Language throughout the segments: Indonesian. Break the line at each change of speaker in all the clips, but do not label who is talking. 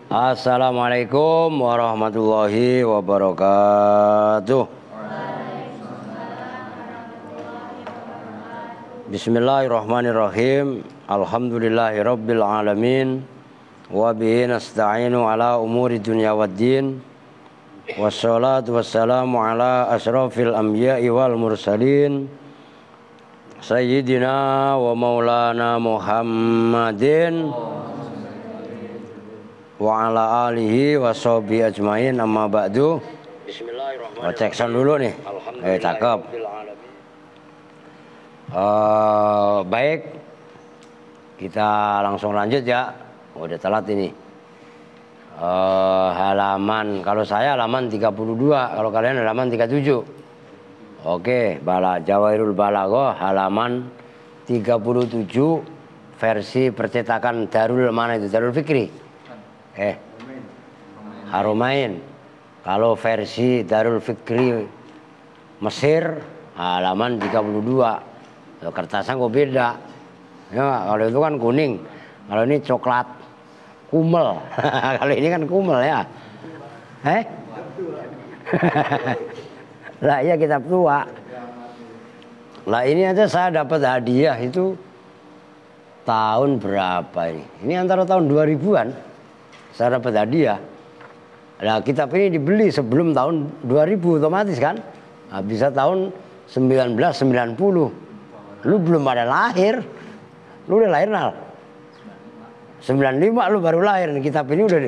Assalamualaikum warahmatullahi wabarakatuh. Bismillahirrahmanirrahim. Alhamdulillahirabbil alamin. Wa bihi nasta'inu ala umuri dunya waddin. Wassalatu wassalamu ala asrafil anbiya'i wal mursalin. Sayyidina wa maulana Muhammadin wa ala alihi wa sahbihi ajmain, amma ba'du. Bismillahirrahmanirrahim. Cek sound dulu nih. Cakep. Baik, kita langsung lanjut ya. Udah telat ini. Halaman, kalau saya halaman 32, kalau kalian halaman 37. Oke, Jawairul Balaghah halaman 37 versi percetakan Darul, mana itu? Darul Fikri. Haromain. Kalau versi Darul Fikri Mesir halaman 32. Kertasnya kok beda. Ya, kalau itu kan kuning. Kalau ini coklat kumel. Kalau ini kan kumel ya. Lah iya, kitab tua. Lah ini aja saya dapat hadiah itu tahun berapa ini? Ini antara tahun 2000-an. Saya dapat hadiah. Nah, kitab ini dibeli sebelum tahun 2000 otomatis kan? Nah, bisa tahun 1990. Lu belum ada lahir. Lu udah lahir nal? 95 lu baru lahir. Kitab ini udah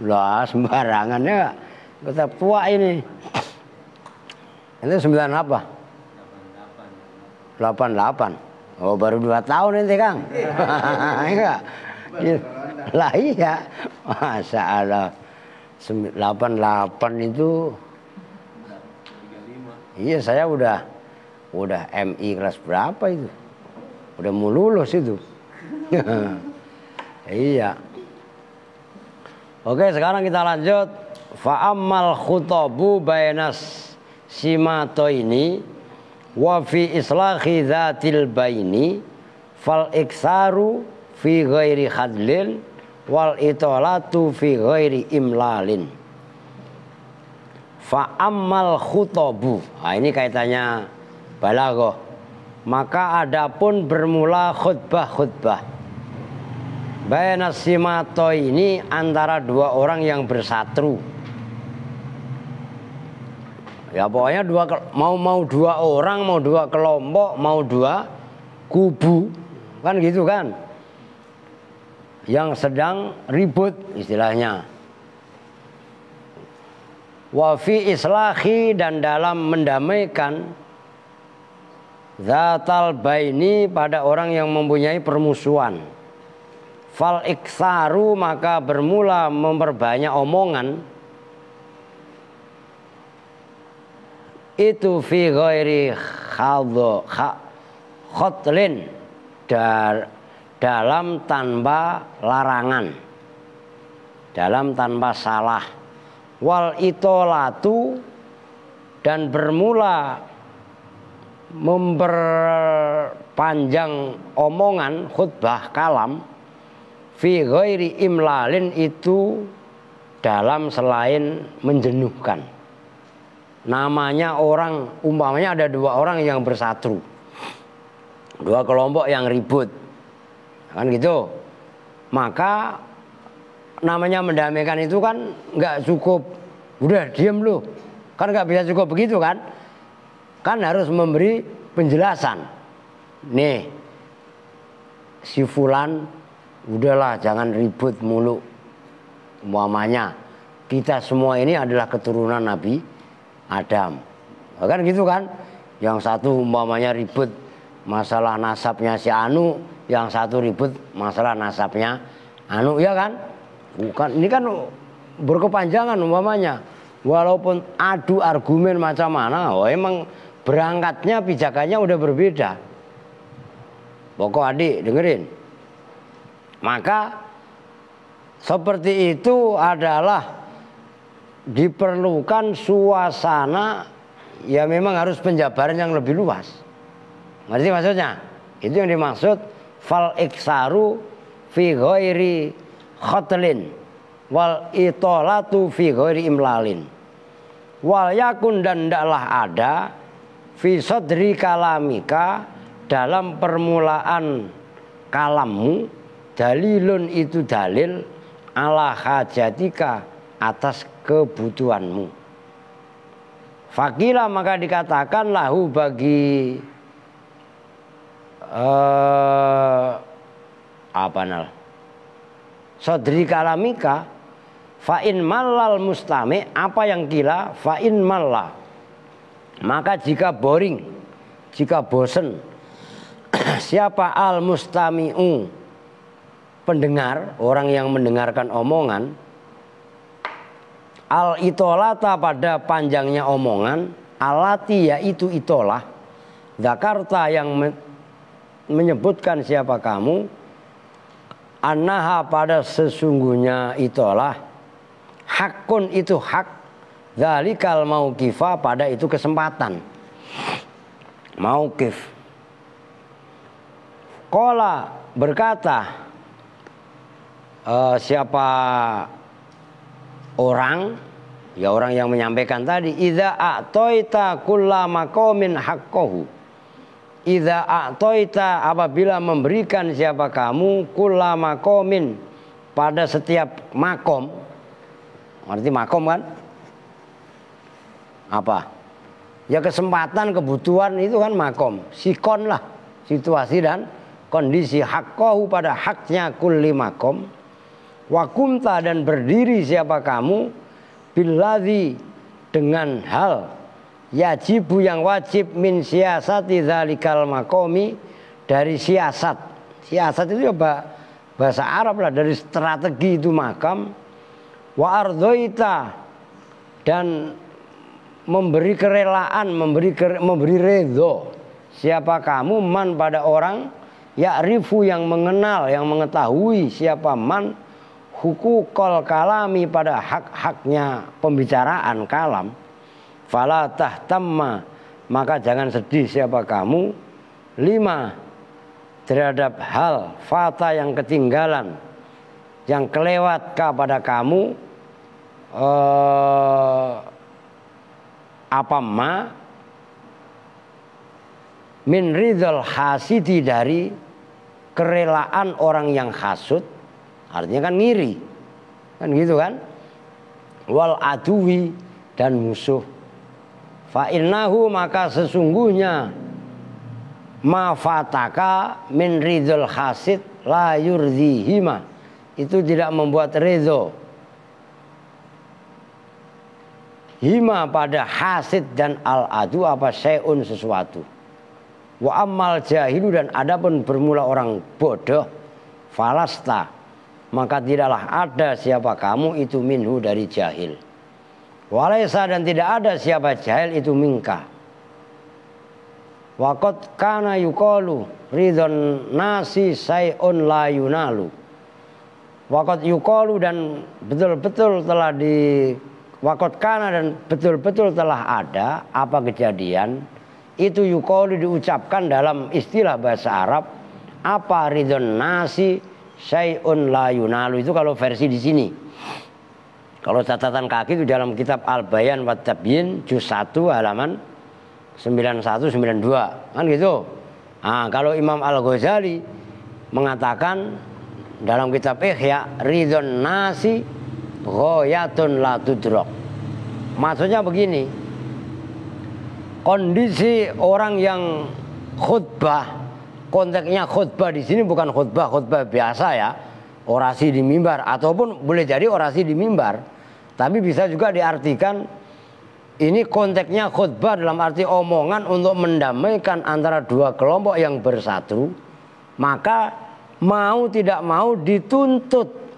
lah sembarangannya. Kitab tua ini. Itu 9 apa? 88. Oh, baru 2 tahun ente, Kang. Enggak. Lah iya, Masya Allah. 88 itu, iya saya udah MI kelas berapa itu? Udah mau lulus itu. Iya. Oke, sekarang kita lanjut. Fa'ammal khutabu bainas simatoini wa fi islahi dzatil baini fal iksaru fi ghairi khadlin wal itolatu fi ghairi imlalin. Fa ammal khutobu. Nah, ini kaitannya balaghah. Maka adapun bermula khutbah-khutbah. Baina simato ini antara dua orang yang bersatu. Ya pokoknya mau dua orang, mau dua kelompok, mau dua kubu. Kan gitu kan. Yang sedang ribut istilahnya. Wa fi islahi dan dalam mendamaikan zatal baini pada orang yang mempunyai permusuhan. Fal iksaru maka bermula memperbanyak omongan itu fi ghairi khotlin dalam tanpa larangan, dalam tanpa salah. Wal itolatu dan bermula memperpanjang omongan khutbah kalam fi ghairi imlalin itu dalam selain menjenuhkan. Namanya orang, umpamanya ada dua orang yang bersatu, dua kelompok yang ribut, kan gitu. Maka namanya mendamaikan itu kan nggak cukup, udah diem lu, kan nggak bisa cukup begitu kan? Kan harus memberi penjelasan. Nih, si fulan, udahlah jangan ribut mulu. Umpamanya kita semua ini adalah keturunan Nabi Adam, kan gitu kan? Yang satu umpamanya ribut masalah nasabnya si Anu, yang satu ribut masalah nasabnya Anu, ya kan? Bukan, ini kan berkepanjangan umpamanya. Walaupun adu argumen macam mana, oh emang berangkatnya pijakannya udah berbeda. Pokok adik dengerin. Maka seperti itu adalah diperlukan suasana, ya memang harus penjabaran yang lebih luas. Ngerti maksudnya? Itu yang dimaksud fal iksaru fi ghairi khotlin wal itolatu fi ghairi imlalin. Wal yakun dan ndaklah ada fi sadri kalamika dalam permulaan kalammu dalilun itu dalil ala hajatika atas kebutuhanmu. Fakila maka dikatakan lahu bagi sadri kalamika fa in malal mustami, apa yang kila fa in malla, maka jika boring, jika bosen siapa al mustami'u pendengar, orang yang mendengarkan omongan, al itolata pada panjangnya omongan, alati yaitu itolah, Zakarta yang menyebutkan siapa kamu, annaha pada sesungguhnya itolah, hakun itu hak, zalikal mauqifah pada itu kesempatan, mauqif. Qala berkata siapa orang, ya orang yang menyampaikan tadi, idza a'taita kullama qaumin haqqahu, idza a'taita apabila memberikan siapa kamu kullama qaumin pada setiap makom. Arti makom kan apa? Ya kesempatan, kebutuhan itu kan makom. Sikon lah, situasi dan kondisi, haqqahu pada haknya kulli makom. Wakumta dan berdiri siapa kamu billadzi dengan hal yajibu yang wajib min siasati dzalikal makomi, dari siasat. Siasat itu ya bahasa Arab lah, dari strategi itu makam. Wa ardoita dan memberi kerelaan, memberi redho siapa kamu man pada orang ya'rifu yang mengenal, yang mengetahui siapa man hukukul kalami pada hak-haknya pembicaraan kalam. Fala tahtamma maka jangan sedih siapa kamu lima terhadap hal fata yang ketinggalan, yang kelewat kepada kamu apa ma min ridhal hasidi, dari kerelaan orang yang hasud, artinya kan ngiri, kan gitu kan, wal aduwi, dan musuh. Fa innahu, maka sesungguhnya ma fataka min ridhal hasid la yurdihima, itu tidak membuat ridho hima pada hasid dan al-adu apa syai'un sesuatu. Wa ammal jahilu, dan adapun bermula orang bodoh, falasta, maka tidaklah ada siapa kamu itu minhu dari jahil. Walaisa, dan tidak ada siapa jahil itu minka. Waqad kana yuqalu ridhon nasi syai'un la yunalu. Waqad yuqalu, dan betul-betul telah di Wakot kana, dan betul-betul telah ada apa kejadian itu yuqalu, diucapkan dalam istilah bahasa Arab, apa ridhon nasi syai'un la yunalu, itu kalau versi di sini. Kalau catatan kaki itu dalam kitab Al-Bayan wa Tabyin juz 1 halaman 9192 kan gitu. Nah, kalau Imam Al-Ghazali mengatakan dalam kitab Ihya, ridhon nasi ghayatun la tudrak. Maksudnya begini, kondisi orang yang khutbah, konteksnya khutbah di sini bukan khutbah biasa ya, orasi di mimbar, ataupun boleh jadi orasi di mimbar, tapi bisa juga diartikan ini konteksnya khutbah dalam arti omongan untuk mendamaikan antara dua kelompok yang bersatu, maka mau tidak mau dituntut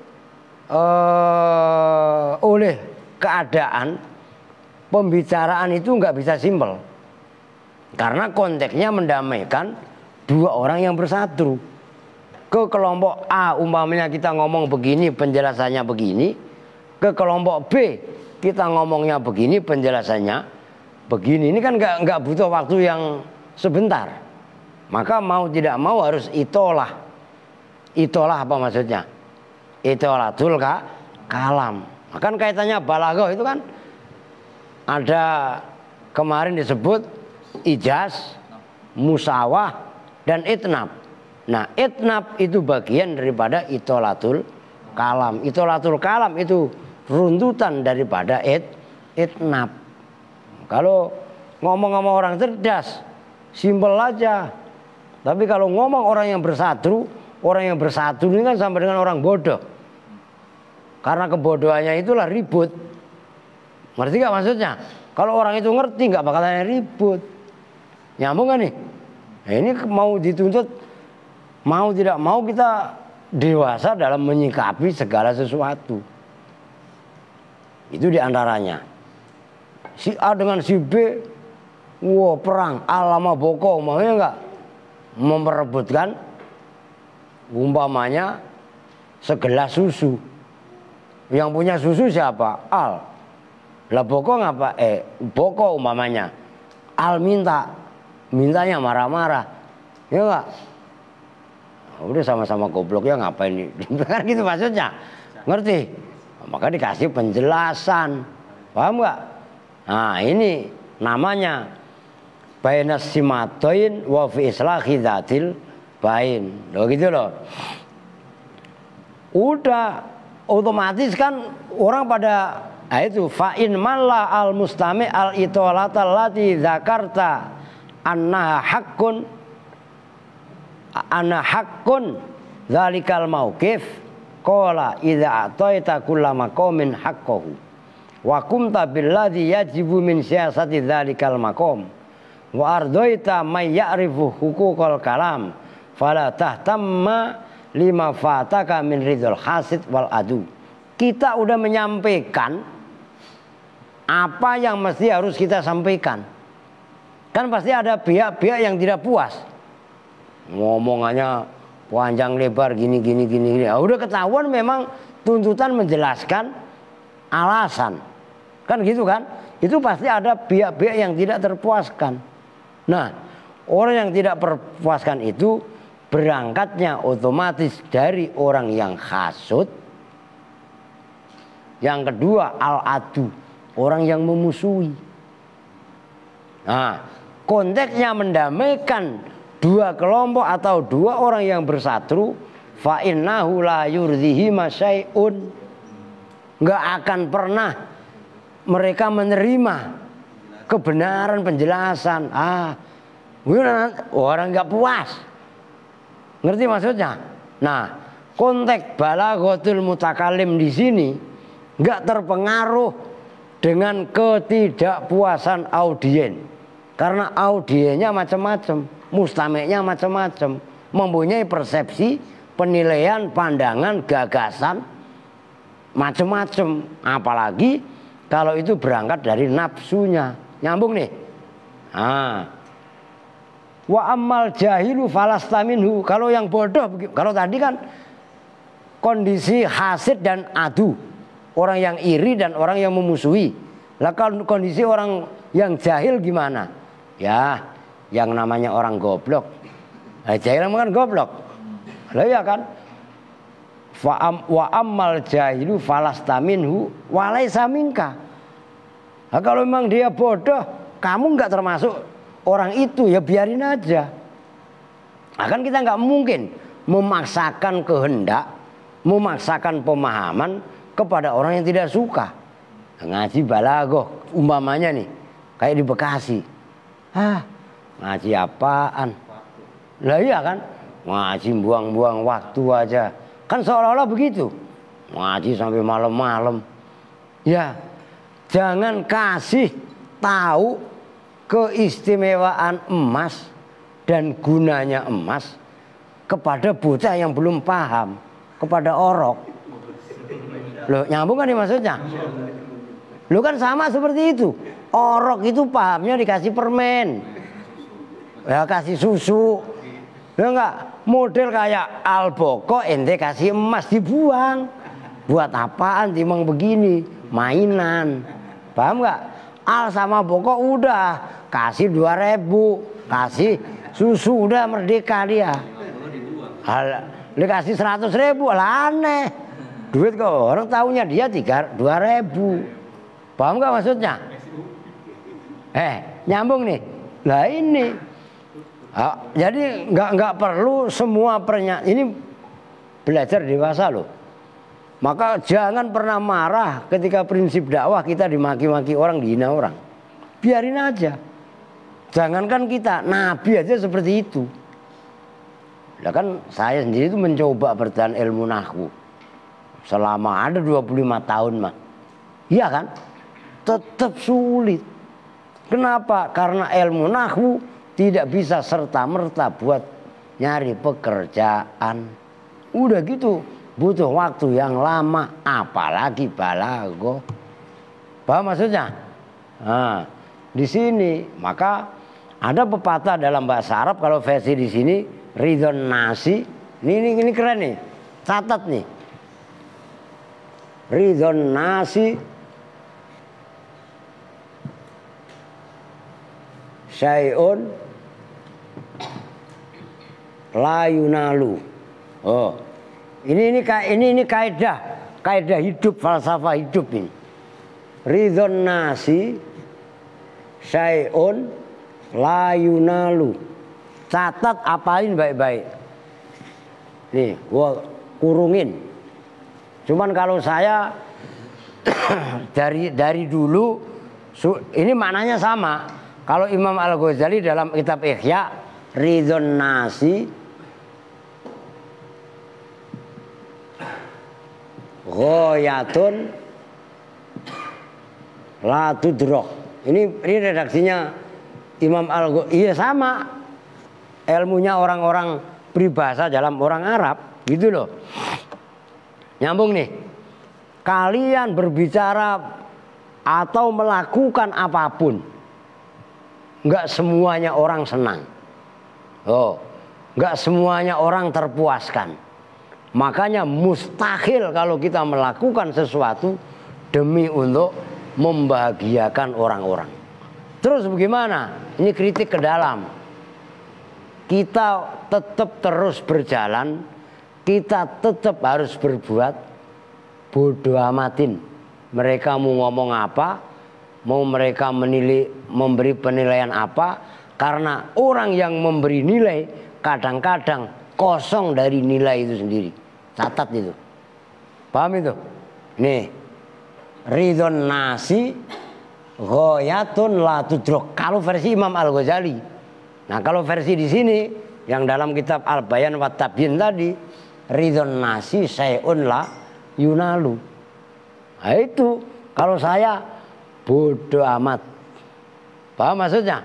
oleh keadaan, pembicaraan itu nggak bisa simpel karena konteksnya mendamaikan dua orang yang bersatu. Ke kelompok A umpamanya kita ngomong begini, penjelasannya begini, ke kelompok B kita ngomongnya begini, penjelasannya begini. Ini kan nggak butuh waktu yang sebentar, maka mau tidak mau harus itolah apa maksudnya? Itolatul kalam. Kan kaitannya balaghah itu kan ada kemarin disebut ijaz, musawah, dan itnab. Nah, itnab itu bagian daripada itolatul kalam. Itolatul kalam itu runtutan daripada itnab. Kalau ngomong sama orang cerdas, simpel aja. Tapi kalau ngomong orang yang bersatu ini kan sama dengan orang bodoh. Karena kebodohannya itulah ribut. Ngerti gak maksudnya? Kalau orang itu ngerti gak bakalan ribut. Nyambung gak nih? Nah, ini mau dituntut, mau tidak mau kita dewasa dalam menyikapi segala sesuatu. Itu diantaranya. Si A dengan si B, wah perang, alama boko, maunya gak? Memperebutkan umpamanya segelas susu. Yang punya susu siapa? Al. Lah boko ngapa? Boko umpamanya. Al mintanya marah-marah. Ya enggak? Udah sama-sama goblok ya, ngapain kan gitu maksudnya. Ngerti? Maka dikasih penjelasan. Paham enggak? Nah, ini namanya bainas simatoin wa fi islahi dzatil bain. Loh gitu loh. Udah otomatis kan orang pada itu fa in malla al mustami al itolata allati dzakarta annaha haqqun dzalikal mauqif qala idza ataita kullama qaumin haqqahu wa kumta billadzi yajibu min siyasati dzalikal maqam wa ardaita may ya'rifu huquqal kalam fala tahtamma lima fataka min ridhol hasid wal adu. Kita udah menyampaikan apa yang mesti harus kita sampaikan. Kan pasti ada pihak-pihak yang tidak puas. Ngomongannya panjang lebar gini. Ya, udah ketahuan memang tuntutan menjelaskan alasan. Kan gitu kan? Itu pasti ada pihak-pihak yang tidak terpuaskan. Nah, orang yang tidak terpuaskan itu berangkatnya otomatis dari orang yang hasud. Yang kedua al-adu, orang yang memusuhi. Nah, konteksnya mendamaikan dua kelompok atau dua orang yang bersatu, fa innahu la yurdihi masyai'un. Enggak akan pernah mereka menerima kebenaran penjelasan. Orang enggak puas. Ngerti maksudnya? Nah, konteks balaghatul mutakallim di sini enggak terpengaruh dengan ketidakpuasan audien. Karena audiennya macam-macam, mustamiknya macam-macam, mempunyai persepsi, penilaian, pandangan, gagasan macam-macam. Apalagi kalau itu berangkat dari nafsunya. Nyambung nih. Wa ammal jahilu falastaminhu. Kalau yang bodoh, kalau tadi kan kondisi hasid dan adu, orang yang iri dan orang yang memusuhi. Lah kalau kondisi orang yang jahil gimana? Ya, yang namanya orang goblok. Jahil kan goblok. Lah ya kan? Wa ammal jahilu falastaminhu walaysa minka. Nah, kalau memang dia bodoh, kamu nggak termasuk orang itu, ya biarin aja. Nah, kan kita nggak mungkin memaksakan kehendak, memaksakan pemahaman kepada orang yang tidak suka. Ngaji balaghah umpamanya nih, kayak di Bekasi. Ngaji apaan? Lah iya kan? Ngaji buang-buang waktu aja. Kan seolah-olah begitu. Ngaji sampai malam-malam. Ya, jangan kasih tahu keistimewaan emas dan gunanya emas kepada bocah yang belum paham, kepada orok. Loh, nyambung kan nih maksudnya? Loh, kan sama seperti itu. Orok itu pahamnya dikasih permen, ya kasih susu. Ya enggak, model kayak Alboko ente kasih emas dibuang. Buat apaan timang begini? Mainan. Paham enggak? Al sama Boko udah kasih 2.000, kasih susu udah merdeka dia. Dia kasih 100.000, lah aneh. Duit kok orang tahunya dia 2.000. Paham enggak maksudnya? Nyambung nih. Lah ini. Jadi nggak perlu semua pernyataan ini, belajar dewasa loh. Maka jangan pernah marah ketika prinsip dakwah kita dimaki-maki orang, dihina orang. Biarin aja. Jangankan kita, Nabi aja seperti itu. Lah kan saya sendiri itu mencoba bertahan ilmu nahwu selama ada 25 tahun mah. Iya kan? Tetap sulit. Kenapa? Karena ilmu nahwu tidak bisa serta-merta buat nyari pekerjaan. Udah gitu butuh waktu yang lama, apalagi balaghah. Paham maksudnya? Nah, di sini maka ada pepatah dalam bahasa Arab, kalau versi di sini ridhon nasi. Ini keren nih. Catat nih. Ridhon nasi syai'un la yunalu. Ini kaidah hidup, falsafah hidup ini. Ridhon nasi syai'un la yunalu. Catat, apalin baik-baik. Nih, gua kurungin. Cuman kalau saya dari dulu ini maknanya sama. Kalau Imam Al-Ghazali dalam kitab Ihya, ridhon nasi ghayatun la tudrok. Ini redaksinya Imam Al-Ghazali. Iya sama. Ilmunya orang-orang peribahasa dalam orang Arab, gitu loh. Nyambung nih. Kalian berbicara atau melakukan apapun, enggak semuanya orang senang. Enggak semuanya orang terpuaskan. Makanya mustahil kalau kita melakukan sesuatu demi untuk membahagiakan orang-orang. Terus bagaimana? Ini kritik ke dalam. Kita tetap terus berjalan, kita tetap harus berbuat, bodoh amatin. Mereka mau ngomong apa, mau mereka memberi penilaian apa, karena orang yang memberi nilai kadang-kadang kosong dari nilai itu sendiri. Catat itu. Paham itu? Nih, ridhon nasi ghayatun la tudrok. Kalau versi Imam Al-Ghazali. Nah, kalau versi di sini yang dalam kitab Al-Bayan wa Tabyin tadi, ridhon nasi syai'un la yunalu. Nah, itu kalau saya bodoh amat. Paham maksudnya?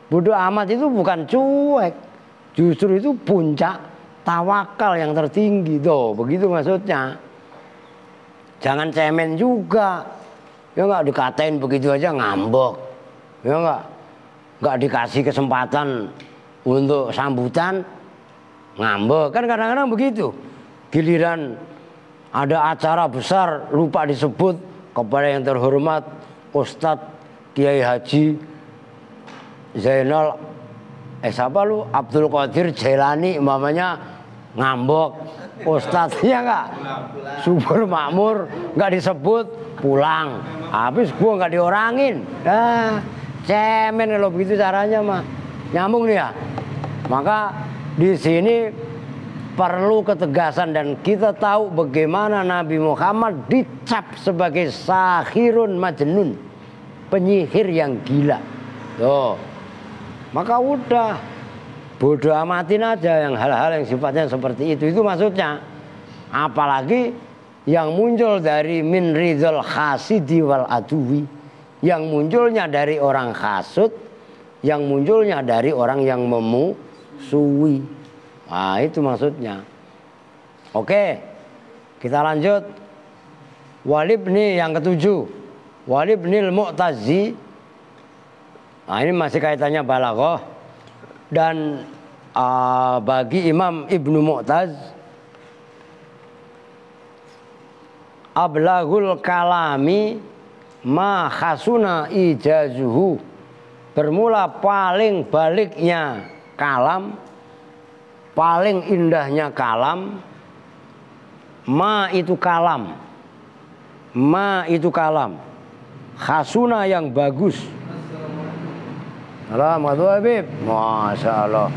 Bodoh amat itu bukan cuek. Justru itu puncak tawakal yang tertinggi. Tuh, begitu maksudnya. Jangan cemen juga. Ya enggak, dikatain begitu aja ngambek. Ya enggak dikasih kesempatan untuk sambutan ngambek. Kan kadang-kadang begitu. Giliran ada acara besar lupa disebut kepada yang terhormat Ustadz Kiai Haji Zainal siapa lu? Abdul Qadir Jailani mamanya ngambek. Ustadznya enggak subur makmur, enggak disebut, pulang. Habis gua enggak diorangin. Cemen kalau begitu caranya mah. Nyambung nih ya. Maka di sini perlu ketegasan dan kita tahu bagaimana Nabi Muhammad dicap sebagai sahirun majnun, penyihir yang gila. Tuh. Maka udah bodoh amatin aja yang hal-hal yang sifatnya seperti itu. Itu maksudnya. Apalagi yang muncul dari min ridhal hasidi wal aduwi, yang munculnya dari orang hasud, yang munculnya dari orang yang memusuhi. Nah, itu maksudnya. Oke, kita lanjut. Walibni yang ketujuh. Walibnil Mu'tazi. Nah, ini masih kaitannya balaghah. Dan bagi Imam Ibnu Mu'taz, ablaghul kalami ma khasuna ijazuhu. Bermula paling baliknya kalam, paling indahnya kalam. Ma itu kalam. Ma itu kalam. Khasuna yang bagus. Alhamdulillah Habib. Masya Allah.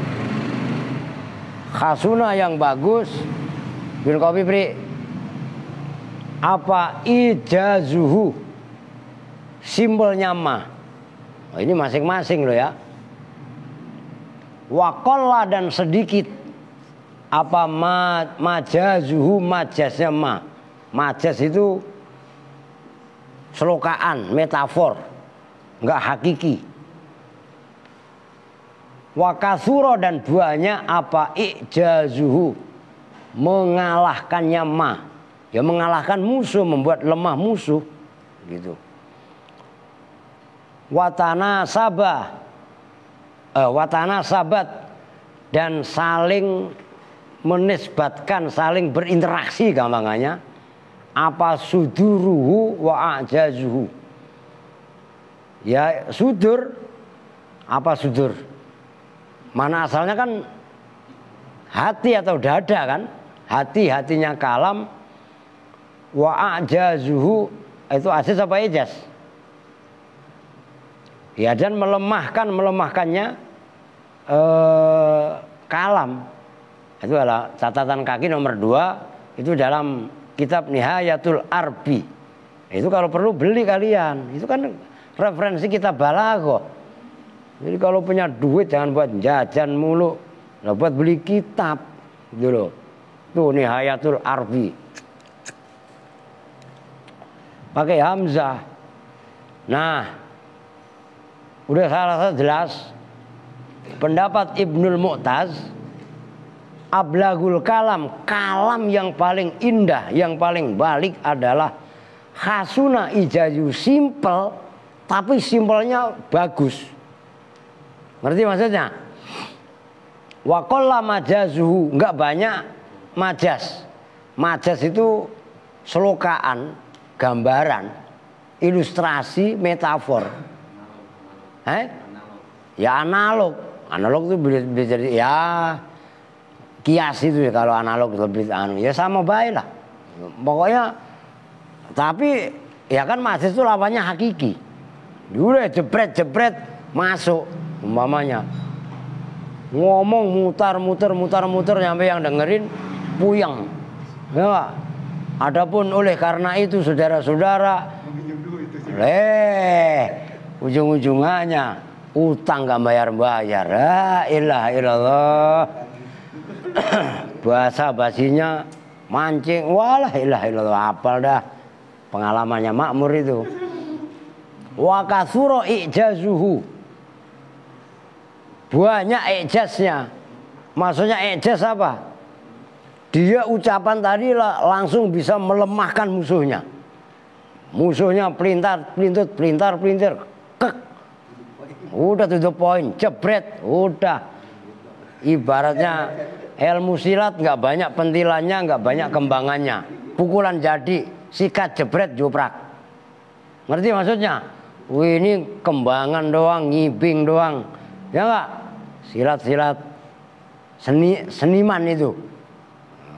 Khasuna yang bagus. Bin kopi Pri. Apa ijazuhu? Simbolnya ma. Oh, ini masing-masing loh ya. Wakolla dan sedikit. Apa majazuhu, majaznya ma. Majaz itu selokaan, metafor, enggak hakiki. Wakasuro dan banyak apa ijazuhu, mengalahkannya ma. Ya mengalahkan musuh, membuat lemah musuh gitu. Watana sabat dan saling menisbatkan, saling berinteraksi gampangannya. Apa suduruhu wa ajazuhu. Ya sudur. Apa sudur? Mana asalnya kan hati atau dada kan? Hati-hatinya kalam. Wa ajazuhu itu aziz apa ijaz? Ya, dan melemahkannya kalam. Itu adalah catatan kaki nomor 2. Itu dalam kitab Nihayatul Arbi. Itu kalau perlu beli kalian. Itu kan referensi kitab balaghah. Jadi kalau punya duit jangan buat jajan mulu. Nah, buat beli kitab. Gitu loh. Tuh Nihayatul Arbi. Pakai hamzah. Nah, udah saya rasa jelas. Pendapat Ibnul Mu'taz, ablaghul kalam, kalam yang paling indah, yang paling balik adalah khasuna ijaju, simple, tapi simpelnya bagus. Ngerti maksudnya? Wa qalla majazuhu, enggak banyak majaz. Majaz itu selokaan, gambaran, ilustrasi, metafor. Ya analog. Analog itu bisa jadi ya kias itu ya, kalau analog lebih ya sama baik lah. Pokoknya tapi ya kan majaz itu lawannya hakiki. Udah jebret masuk umpamanya. Ngomong mutar-muter nyampe yang dengerin puyeng. Ya. Adapun oleh karena itu saudara-saudara, ujung-ujungannya utang gak bayar-bayar. La ilaha illallah. Bahasa basinya mancing, walah ilaha illallah, hafal dah. Pengalamannya makmur itu. Wa katsura ijazuhu. Banyak ijaznya. Maksudnya ijaz apa? Dia ucapan tadi langsung bisa melemahkan musuhnya. Musuhnya pelintir, kek. Udah to the point, jebret, udah. Ibaratnya ilmu silat nggak banyak pentilannya, nggak banyak kembangannya. Pukulan jadi, sikat jebret joprak. Ngerti maksudnya? Wih, ini kembangan doang, ngibing doang. Ya nggak? Silat-silat seniman itu.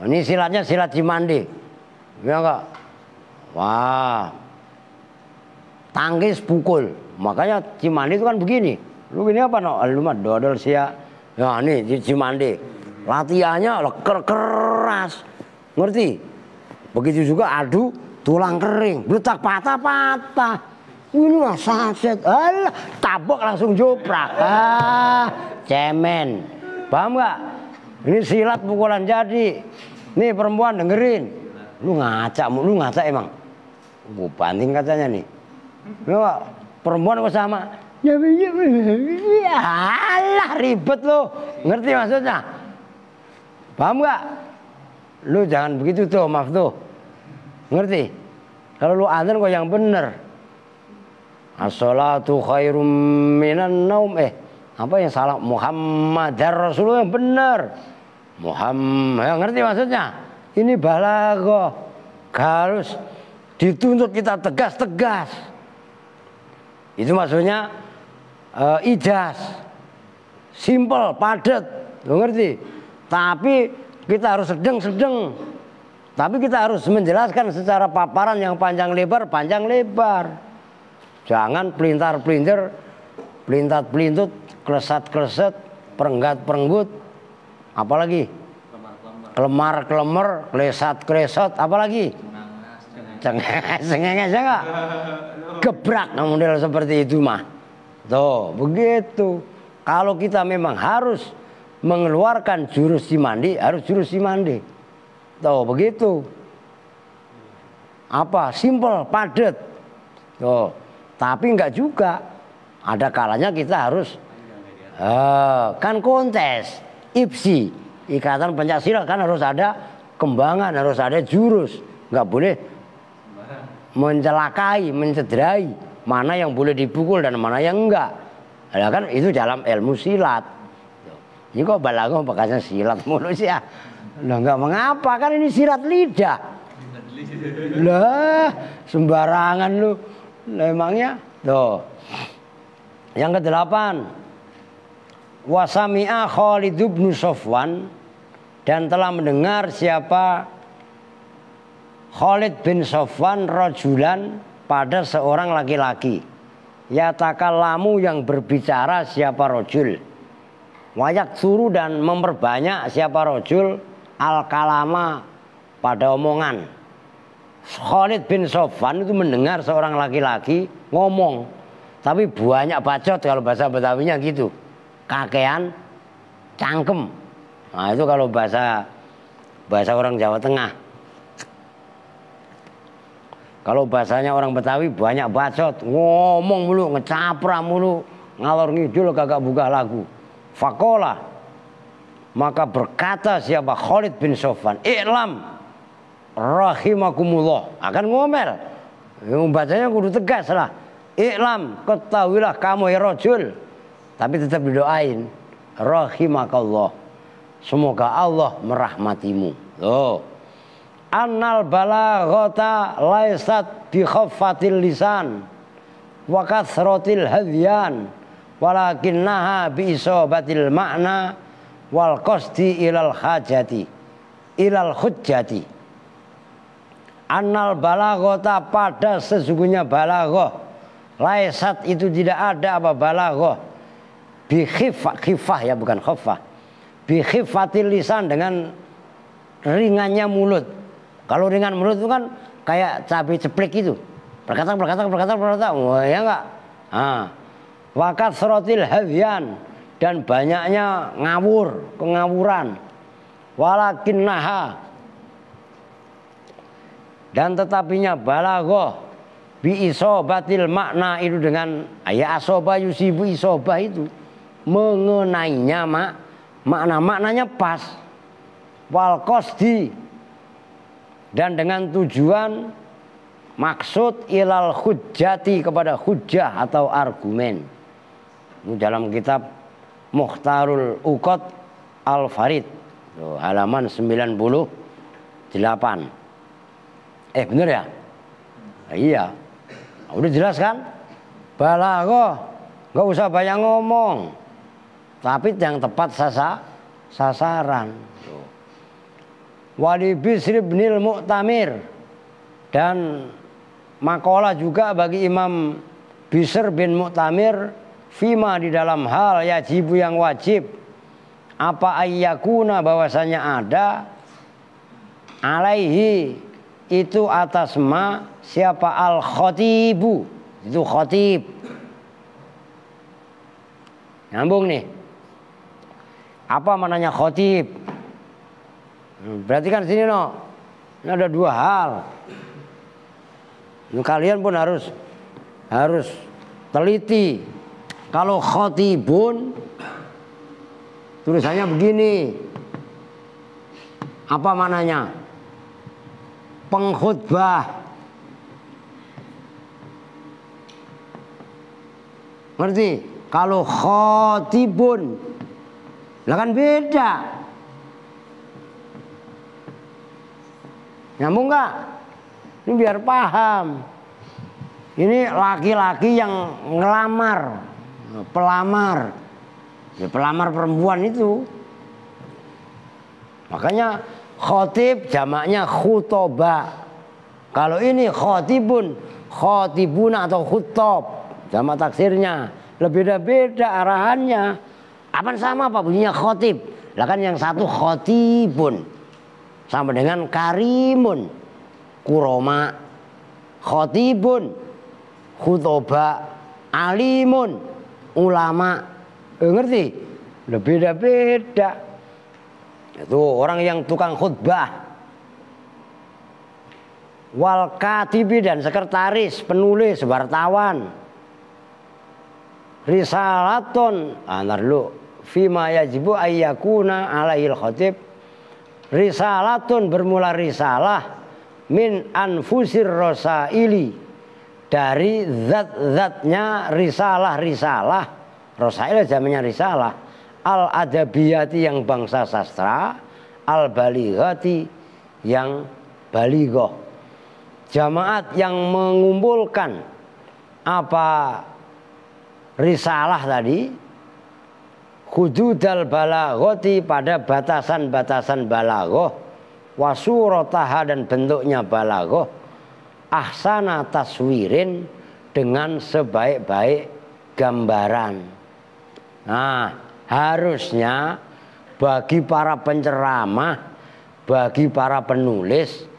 Ini silatnya silat Cimande. Ya enggak? Wah. Tangkis pukul. Makanya Cimande itu kan begini. Lu ini apa no? Lu mah dodol sia. Ya ini Cimande. Latihannya keras. Ngerti? Begitu juga adu tulang kering, bletak patah-patah. Ini mah saset. Alah, tabok langsung joprak. Cemen. Paham enggak? Ini silat pukulan jadi. Nih perempuan dengerin. Lu ngaca emang. Gue banting katanya nih. Ya, perempuan kok sama. Alah ribet lu. Ngerti maksudnya? Paham gak? Lu jangan begitu tuh, maaf tuh. Ngerti? Kalau lu adzan kok yang bener. As-salatu khairum minan naum. Apa yang salah? Muhammadar Rasulullah yang bener. Muhammad, ya, ngerti maksudnya? Ini balaghah. Harus dituntut kita tegas-tegas. Itu maksudnya ijaz. Simple, padat. Lu ngerti? Tapi kita harus sedeng. Tapi kita harus menjelaskan secara paparan yang panjang lebar. Jangan pelintar-pelintir, pelintat-pelintut, klesat-kleset, perenggat-perenggut. Apalagi kelemar-kelemar, klesat-klesot, apalagi cengenges enggak? Gebrak model seperti itu mah. Tuh, begitu. Kalau kita memang harus mengeluarkan jurus Cimande, harus jurus Cimande. Tuh, begitu. Apa? Simple, padat. Tuh. Tapi enggak juga. Ada kalanya kita harus kan kontes. IPSI, Ikatan Pencaksilat, kan harus ada kembangan, harus ada jurus. Nggak boleh mencelakai, mencederai. Mana yang boleh dipukul dan mana yang enggak. Ya kan itu dalam ilmu silat. Ini kok balaghah bekasnya silat mulu sih ya. Lah nggak mengapa, kan ini silat lidah. Lah sembarangan lu. Lah emangnya. Tuh. Yang ke-8. Wasami'a Khalid bin Safwan, dan telah mendengar siapa Khalid bin Safwan rajulan pada seorang laki-laki. Yatakallamu yang berbicara siapa rajul. Wayak suruh dan memperbanyak siapa rajul al-kalama pada omongan. Khalid bin Safwan itu mendengar seorang laki-laki ngomong, tapi banyak bacot, kalau bahasa Betawinya gitu. Kakean cangkem. Nah itu kalau bahasa orang Jawa Tengah. Kalau bahasanya orang Betawi banyak bacot, ngomong mulu, ngecapra mulu, ngalor ngidul kagak buka lagu. Fakola, maka berkata siapa Khalid bin Safwan, "I'lam rahimakumullah." Akan ngomel. Yang bacanya kudu tegas lah. "I'lam, ketahuilah kamu ya rajul." Tapi tetap didoain, rahimakallah, semoga Allah merahmatimu. Loh. Annal balaghata laisat bi khaffatil lisan wa kathratil hadyan walakinnaha bi isabatil makna wal qasdi ilal hajati ilal hujjati. Annal balaghata, pada sesungguhnya balaghah, Laisat itu tidak ada apa balaghah bi khifah ya bukan khafah. Bi khifatil lisan dengan ringannya mulut. Kalau ringan mulut itu kan kayak cabai ceplek itu. Berkata. Wah, ya enggak? Wa kathratil hadyan dan banyaknya kengawuran. Walakinnaha dan tetapinya balaghah bi isobatil makna itu dengan ya asoba yusibu isobah itu mengenainya maknanya pas wal qasdi dan dengan tujuan maksud ilal hujjati kepada hujjah atau argumen. Ini dalam kitab Mukhtarul Uqad Al-Farid halaman 98. Bener ya? Iya. Udah jelas kan? Balaghah nggak usah banyak ngomong, tapi yang tepat sasaran. Wali Bisri binil Mu'tamir dan makalah juga bagi Imam Bisr bin Mu'tamir fima di dalam hal yajibu yang wajib apa ayyakuna bahwasanya ada alaihi itu atas siapa al khatibu itu khatib. Nyambung nih. Apa mananya khatib? Berarti kan sini ini ada dua hal. Ini kalian pun harus teliti. Kalau khatibun tulisannya begini. Apa mananya? Pengkhutbah. Ngerti? Kalau khatibun lah kan beda. Nyambung nggak? Ini biar paham. Ini laki-laki yang ngelamar, pelamar. Ya, pelamar perempuan itu. Makanya khotib jamaknya khutoba. Kalau ini khotibun, khotibuna atau khutob, jamak taksirnya. Beda-beda arahannya. Apa sama apa bunyinya khotib? Lah kan yang satu khotibun sama dengan karimun, kuroma, khotibun, khutoba, alimun, ulama. Ngerti? Beda-beda. Itu orang yang tukang khutbah. Wal katibi dan sekretaris, penulis, wartawan. Risalatun, antar dulu. Fima yajibu ayyakuna alaihil khatib. Risalatun bermula risalah min anfusir rosaili, dari zat-zatnya risalah. Rosail jamannya risalah. Al adabiyati yang bangsa sastra, al balighati yang balighoh. Jamaat yang mengumpulkan apa risalah tadi, hududal balaghati pada batasan-batasan balaghoh, wasurataha dan bentuknya balaghoh, ahsana taswirin dengan sebaik-baik gambaran. Nah, harusnya bagi para penceramah, bagi para penulis,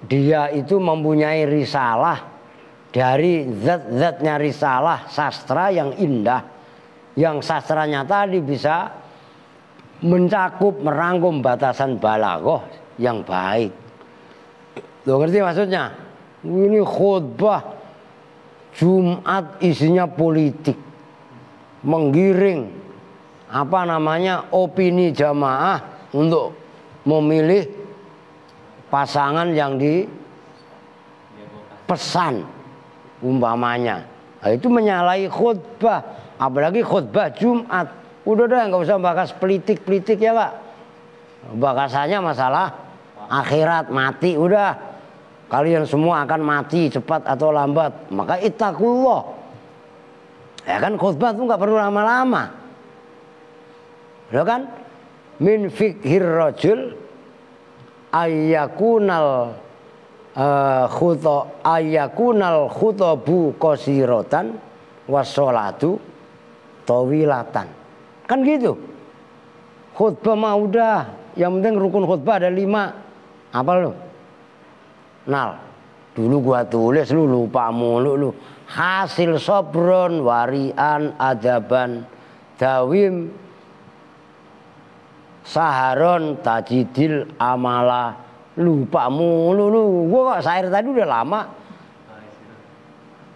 dia itu mempunyai risalah dari zat-zatnya risalah sastra yang indah, yang sastranya tadi bisa mencakup merangkum batasan balaghoh yang baik. Lo ngerti maksudnya? Ini khutbah Jumat isinya politik, menggiring opini jamaah untuk memilih pasangan yang dipesan umpamanya. Nah, itu menyalahi khutbah, apalagi khutbah Jumat. Udah nggak usah bahas politik ya Pak. Bahasannya masalah akhirat, mati. Udah, kalian semua akan mati cepat atau lambat. Maka ittaqullah. Ya kan khutbah tuh nggak perlu lama-lama. Ya kan? Min fikhir rajul ayyakunal ayakunal khutobu qasirotan wassolatu tawilatan. Kan gitu. Khutbah mah udah, yang penting rukun khutbah ada 5. Apa lu? Nal. Dulu gua tulis lu lupa mulu lu. Hasil sobron warian adaban dawim saharon tajidil amala. Lupa mulu lu. Gua kok syair tadi udah lama.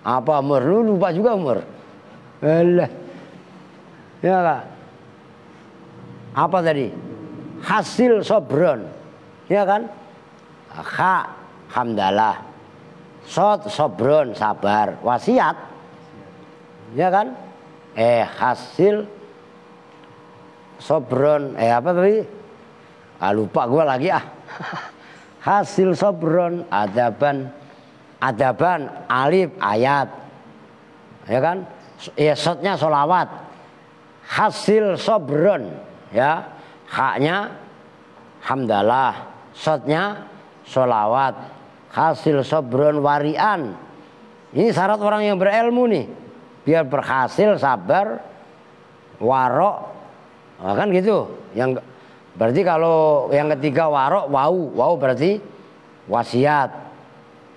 Apa Mur? Lu lupa juga Mur? Alah. Ya Kak. Apa tadi? Hasil sobron. Ya kan? Ha hamdalah. Sot sobron sabar. Wasiat. Ya kan? Hasil sobron. Apa tadi? Lupa gua lagi ah. Hasil sobron adaban alif ayat, ya kan? Sotnya solawat. Hasil sobron, ya, haknya hamdalah, sotnya solawat. Hasil sobron warian. Ini syarat orang yang berilmu nih, biar berhasil sabar, warok, nah, kan gitu. Yang berarti kalau yang ketiga warok, wau berarti wasiat.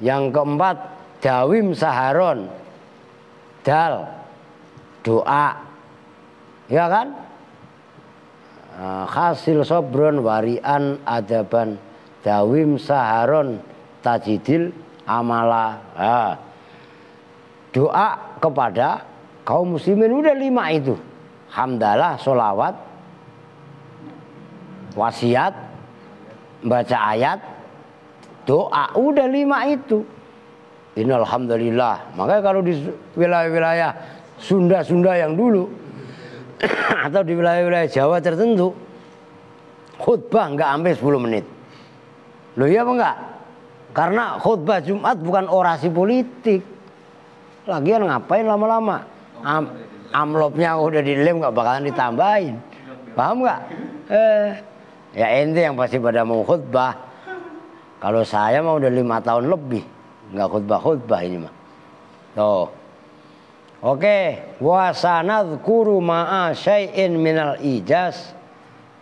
Yang keempat dawim saharon, dal doa, ya kan? Hasil sobron warian adaban dawim saharon tajidil amala. Doa kepada kaum muslimin udah 5 itu. Hamdalah, solawat, wasiat, baca ayat, doa, udah 5 itu. Innalhamdulillah. Makanya kalau di wilayah-wilayah Sunda yang dulu atau di wilayah-wilayah Jawa tertentu, khutbah nggak sampai 10 menit. Loh iya apa enggak? Karena khutbah Jumat bukan orasi politik. Lagian ngapain lama-lama? Amplopnya udah dilem, nggak bakalan ditambahin. Paham nggak? Ya ente yang pasti pada mau khutbah. Kalau saya mah udah 5 tahun lebih nggak khutbah ini mah. Tuh. Oke, wa sanadhkuru ma'a syai'in minal ijaz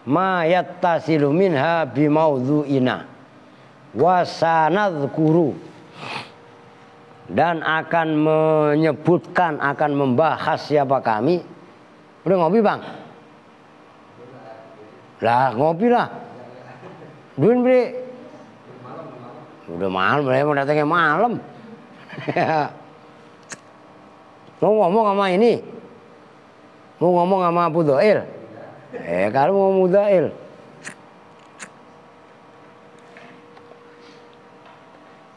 ma yattasilu minha bimaudhu'ina. Wa sanadhkuru, dan akan menyebutkan, akan membahas siapa kami. Udah ngopi Bang? Lah ngopi lah. Duin beri. Udah malam, mau datangnya malam. Mau ngomong sama ini, mau ngomong sama Abu Doil. Kalau mau Mudail.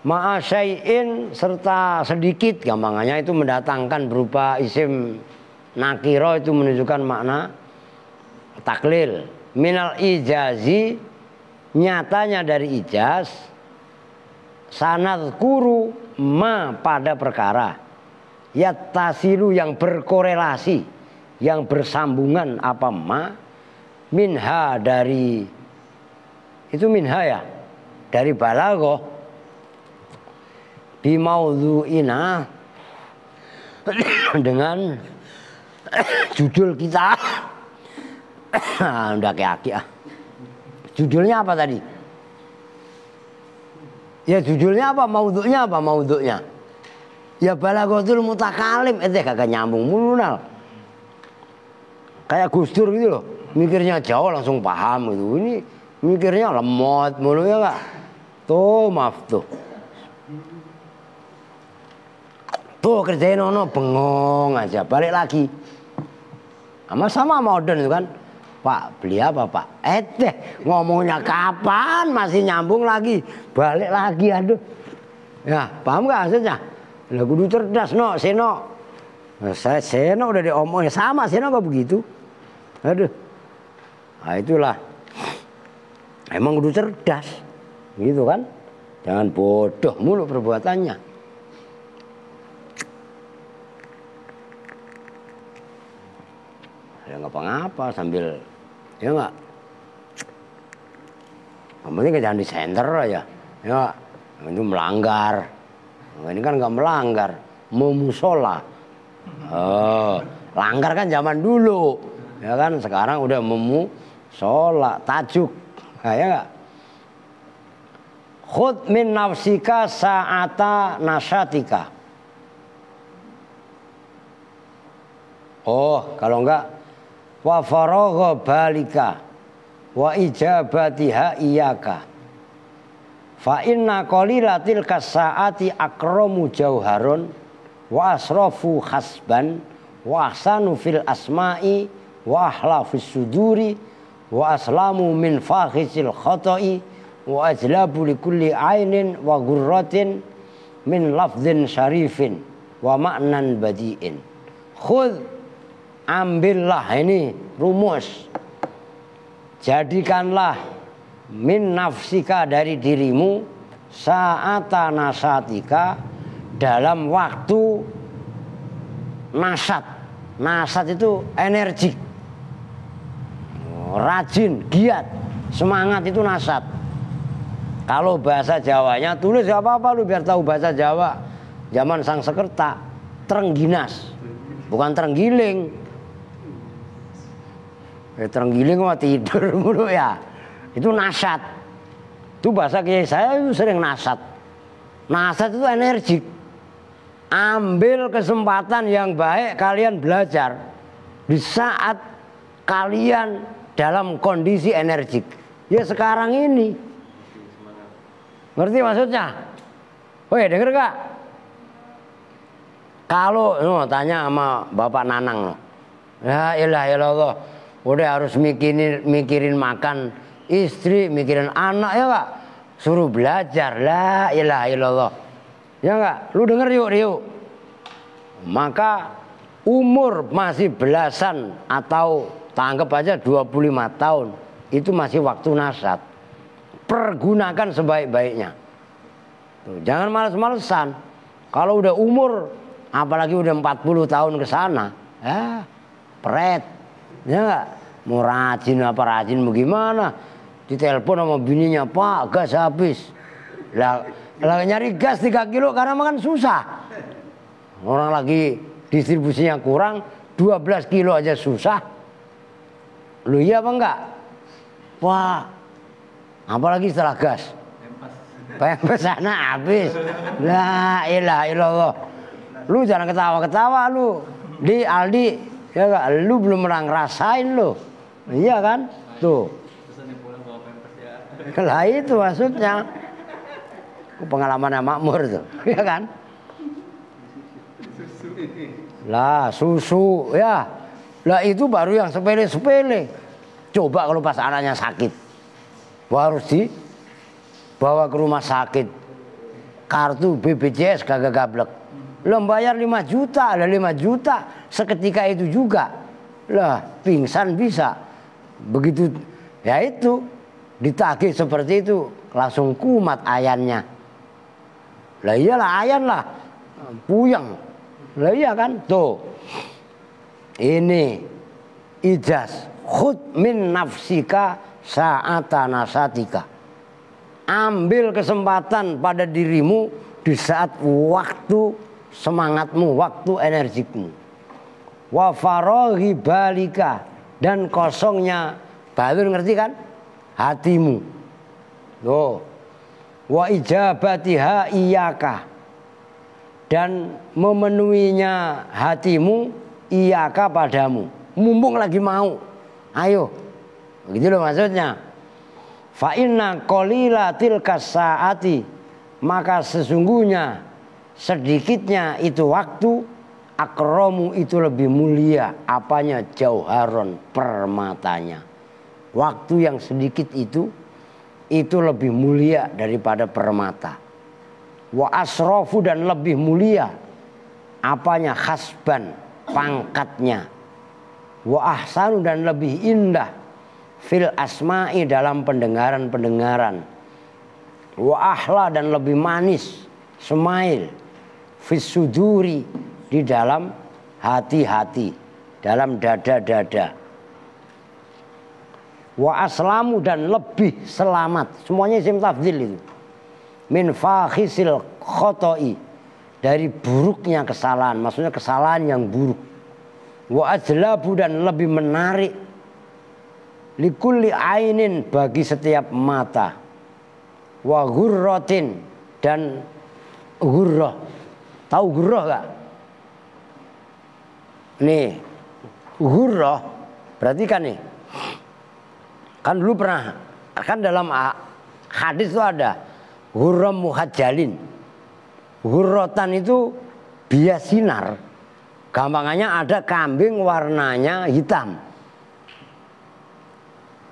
Ma'asyai'in serta sedikit, gampangannya itu mendatangkan berupa isim nakiro, itu menunjukkan makna taklil. Minal ijazi, nyatanya dari ijaz. Sanadhkuru ma pada perkara, yattasilu yang berkorelasi, yang bersambungan apa ma, minha dari, itu minha ya, dari balaghah, bimaudhu'ina dengan judul kita. Udah kaki ah. Judulnya apa tadi? Ya judulnya apa? Maudhu'nya apa? Maudhu'nya ya balaghatul mutakalim. Kagak nyambung mulu Nal. Kayak Gus Dur gitu loh, mikirnya jauh langsung paham gitu. Ini mikirnya lemot mulu ya enggak? Tuh maaf tuh. Tuh kerjain ono bengong aja, balik lagi. Sama modern itu kan. Pak beli apa Pak? Ngomongnya kapan masih nyambung lagi, balik lagi, aduh. Ya paham gak maksudnya? Lah kudu cerdas no, Seno. Nah, saya Seno udah diomongin sama Seno kok begitu. Aduh. Nah itulah. Emang kudu cerdas. Gitu kan? Jangan bodoh mulu perbuatannya. Ya ngapa-ngapa sambil, ya enggak. Yang penting jangan di center aja. Ya Itu melanggar. Ini kan nggak melanggar, memusola. Oh, langgar kan zaman dulu, ya kan. Sekarang udah memusola, tajuk, ya nggak? Khud min nafsika sa'ata nasyatika. Oh, kalau enggak, wa faragha balika wa ijabatiha iyaka. Fa inna qalilatil kasaati akramu jauharun wa asrafu hasban wa ahsanu fil asma'i wa ahlafis suduri wa aslamu min fakhisil khoto'i wa ajlabu likulli ainin wa gurratin min lafdhin syarifin wa ma'nan badi'in. Khudh, ambillah, ini rumus, jadikanlah min nafsika, dari dirimu, sa'ata nasatika, dalam waktu nasat. Nasat itu energik, rajin, giat, semangat, itu nasat. Kalau bahasa Jawanya, tulis gak apa-apa lu biar tahu bahasa Jawa. Zaman Sangsekerta, trengginas, bukan trenggiling. Trenggiling mah tidur mulu ya. Itu nasat. Itu bahasa kiai saya itu sering nasat. Nasat itu energik. Ambil kesempatan yang baik kalian belajar di saat kalian dalam kondisi energik. Ya sekarang ini. Ngerti maksudnya? Woi, denger gak? Kalau tanya sama Bapak Nanang, ya ilah Allah, udah harus mikirin makan istri, mikirin anak, ya gak? Suruh belajar, la ilaha illallah, ya gak? Lu denger yuk. Maka umur masih belasan atau tanggap aja 25 tahun, itu masih waktu nasat. Pergunakan sebaik-baiknya. Tuh, jangan males-malesan. Kalau udah umur, apalagi udah 40 tahun ke sana, ya pret, ya nggak? Mau rajin apa rajin bagaimana? Ditelepon sama bininya, Pak, gas habis. Lah nyari gas 3 kilo karena makan susah. Orang lagi distribusinya kurang, 12 kilo aja susah. Lu iya apa enggak? Wah, apalagi setelah gas. Pempes sana habis. La ilaha illallah. Lu jangan ketawa-ketawa lu. Di Aldi, ya gak? Lu belum pernah ngerasain lu. Iya kan? Tuh. Lah itu maksudnya. Pengalaman makmur tuh, ya kan? Lah susu, ya. Lah itu baru yang sepele-sepele. Coba kalau pas anaknya sakit, harus dibawa ke rumah sakit, kartu BPJS kagak gablek. Lo bayar 5 juta, lah 5 juta seketika itu juga. Lah pingsan bisa. Begitu ya itu ditagih seperti itu, langsung kumat ayannya. Lah iyalah ayan lah, puyeng. Lah iya kan? Tuh. Ini ijaz. Khud min nafsika sa'ata nasatika. Ambil kesempatan pada dirimu di saat waktu semangatmu, waktu energikmu. Wa faraghi balika, dan kosongnya balun, ngerti kan? Hatimu. Tuh. Wa ijabatiha iyaka, dan memenuhinya hatimu iyaka padamu. Mumpung lagi mau. Ayo, begitu loh maksudnya. Fa inna qalilatil kasaati, maka sesungguhnya sedikitnya itu waktu, akramu itu lebih mulia, apanya? Jauharon, permatanya. Waktu yang sedikit itu lebih mulia daripada permata. Wa asrafu, dan lebih mulia, apanya? Hasban, pangkatnya. Wa ahsanu, dan lebih indah, fil asma'i, dalam pendengaran-pendengaran. Wa ahla, dan lebih manis, semail, fis suduri, di dalam hati-hati, dalam dada-dada. Wa aslamu, dan lebih selamat. Semuanya isim tafdhil itu. min fakhisil khotoi, dari buruknya kesalahan, maksudnya kesalahan yang buruk. Wa ajlabu, dan lebih menarik, likulli ainin, bagi setiap mata. Wa ghurratin, dan ghurrah. Tahu ghurrah gak? Nih, ghurrah berarti kan nih, kan dulu pernah, kan dalam hadis itu ada ghurram muhajjalin. Ghurratan itu bias sinar. Gampangannya ada kambing warnanya hitam.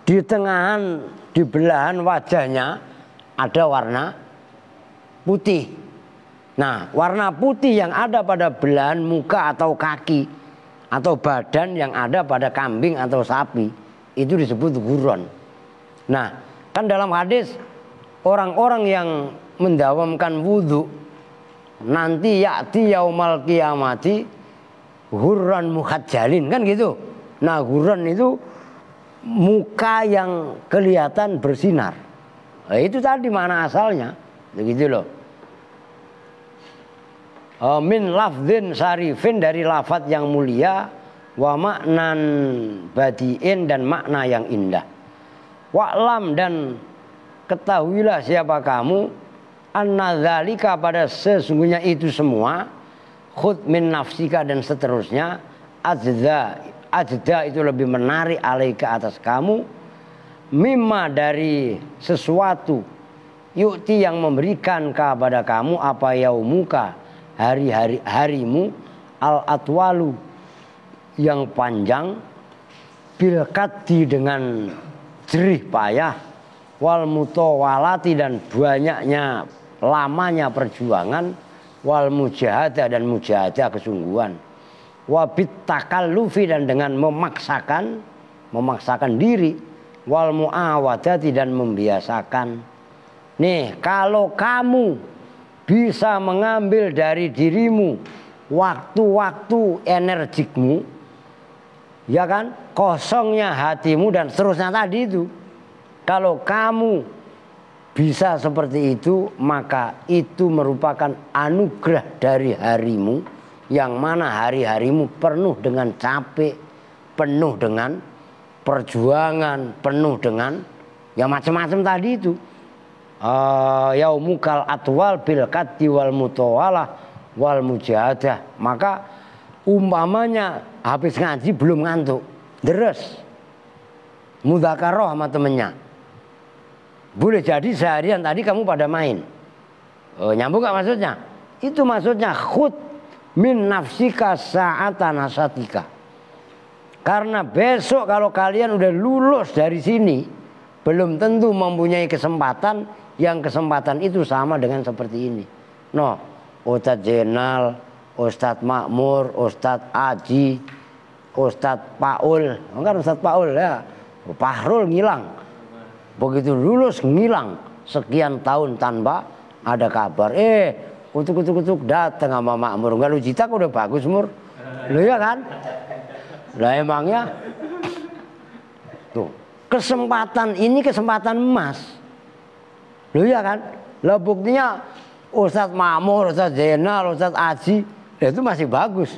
Di tengahan, di belahan wajahnya ada warna putih. Nah, warna putih yang ada pada belahan muka atau kaki atau badan yang ada pada kambing atau sapi itu disebut ghurron. Nah, kan dalam hadis orang-orang yang mendawamkan wudhu nanti ya'ti yaumal qiyamati ghurran muhajjalin, kan gitu. Nah, ghurran itu muka yang kelihatan bersinar. Nah, itu tadi mana asalnya, begitu loh. Min lafdzin syarifin, dari lafadz yang mulia, wa maknan badiin, dan makna yang indah. Wa'lam, dan ketahuilah siapa kamu, anna dzalika, pada sesungguhnya itu semua, khud min nafsika, dan seterusnya, ajda itu lebih menarik, alaika, atas kamu, mimma, dari sesuatu, yu'ti, yang memberikan kepada kamu, apa yaumuka, harimu, al atwalu, yang panjang, bilkati, dengan jerih payah, wal mutawalati, dan banyaknya lamanya perjuangan, wal mujahadah, dan mujahadah kesungguhan, wabit takallufi, dan dengan memaksakan diri, wal muawadati, dan membiasakan. Nih, kalau kamu bisa mengambil dari dirimu waktu-waktu energikmu, ya kan, kosongnya hatimu, dan seterusnya tadi itu. Kalau kamu bisa seperti itu, maka itu merupakan anugerah dari harimu, yang mana hari-harimu penuh dengan capek, penuh dengan perjuangan, penuh dengan ya macam-macam tadi itu. Yaumukal atwal bil qaddi wal mutawalah wal mujahadah. Maka umpamanya habis ngaji belum ngantuk, deres, mudzakarah sama temennya, boleh jadi seharian tadi kamu pada main. Nyambung gak maksudnya? Itu maksudnya khud min nafsika sa'ata nasatika. Karena besok kalau kalian udah lulus dari sini, belum tentu mempunyai kesempatan yang kesempatan itu sama dengan seperti ini. No, Ustadz Jenal, Ustadz Makmur, Ustadz Aji, Ustadz Paul, kan Ustadz Paul ya, Pahrul ngilang. Begitu lulus ngilang sekian tahun tanpa ada kabar. Utuk datang sama Makmur, enggak lu jitak udah bagus Mur. Lu ya kan? Lah emangnya tuh kesempatan ini kesempatan emas. Lu ya kan? Lah buktinya Ustadz Makmur, Ustadz Jenal, Ustadz Aji itu masih bagus.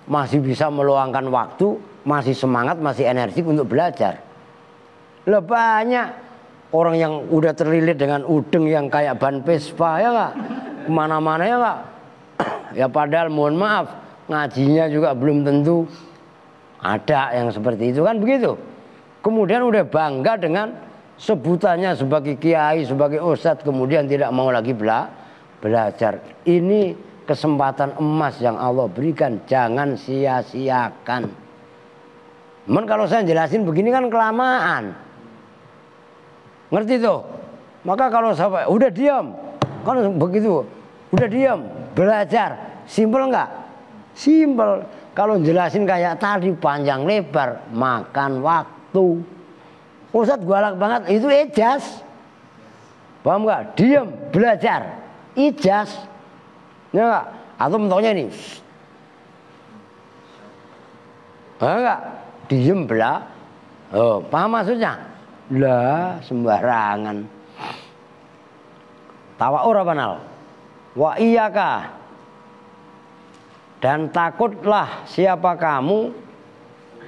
Masih bisa meluangkan waktu, masih semangat, masih energik untuk belajar. Lah banyak orang yang udah terlilit dengan udeng yang kayak ban Vespa, ya nggak? Kemana-mana, ya nggak? Ya padahal mohon maaf, ngajinya juga belum tentu ada yang seperti itu, kan begitu. Kemudian udah bangga dengan sebutannya sebagai kiai, sebagai ustadz, kemudian tidak mau lagi belajar. Ini kesempatan emas yang Allah berikan, jangan sia-siakan. Cuman kalau saya jelasin begini kan kelamaan. Ngerti tuh? Maka kalau sampai udah diam, kan begitu, udah diam, belajar, simpel nggak? Simpel. Kalau jelasin kayak tadi panjang lebar, makan waktu. Ustadz galak banget, itu ijaz. Paham nggak? Diam, belajar, ijaz. Ya nggak? Atau mentonya ini, enggak, diem belah. Paham maksudnya? Lah sembarangan. Tawaur apa nal? Wa iyaka, dan takutlah siapa kamu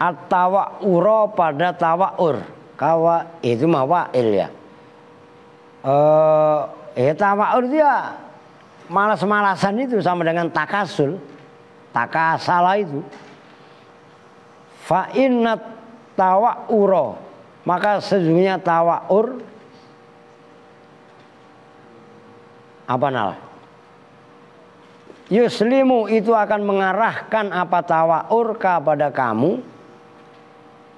at-tawaura pada tawaur. Kawa itu mawail ya. Tawaur dia malas-malasan itu sama dengan takasul. Takasala itu. Fa innat tawaura, maka sesungguhnya tawaur apa nal? Yuslimu itu akan mengarahkan apa tawaur kepada kamu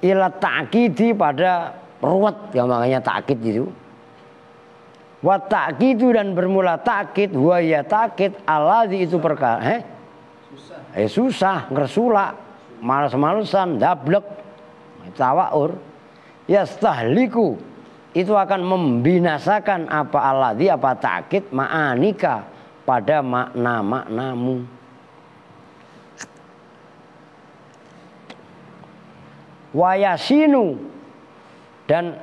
ila ta'kidi pada ruwet, yang makanya ta'kid itu. Wa ta'kidu, dan bermula ta'kid, wa ya ta'kid alladzi itu perkara susah, ngersula, malas-malesan, dablek. Tawaur yastahliku, itu akan membinasakan apa alladzi apa ta'kid ma'anika pada makna-maknamu. Wayasinu, dan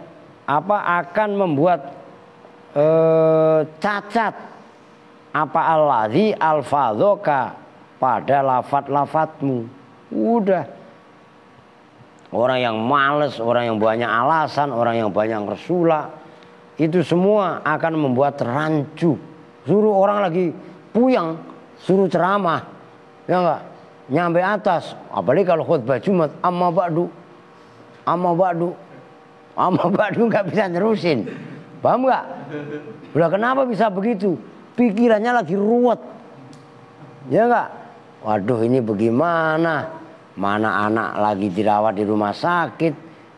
apa akan membuat cacat apa alladzi alfadhoka pada lafat-lafatmu. Udah, orang yang males, orang yang banyak alasan, orang yang banyak resula, itu semua akan membuat rancu. Suruh orang lagi puyang, suruh ceramah, ya enggak, nyampe atas. Apalagi kalau khutbah Jumat, amma ba'du nggak bisa nerusin, paham nggak? Udah, kenapa bisa begitu? Pikirannya lagi ruwet, ya enggak? Waduh, ini bagaimana? Mana anak lagi dirawat di rumah sakit,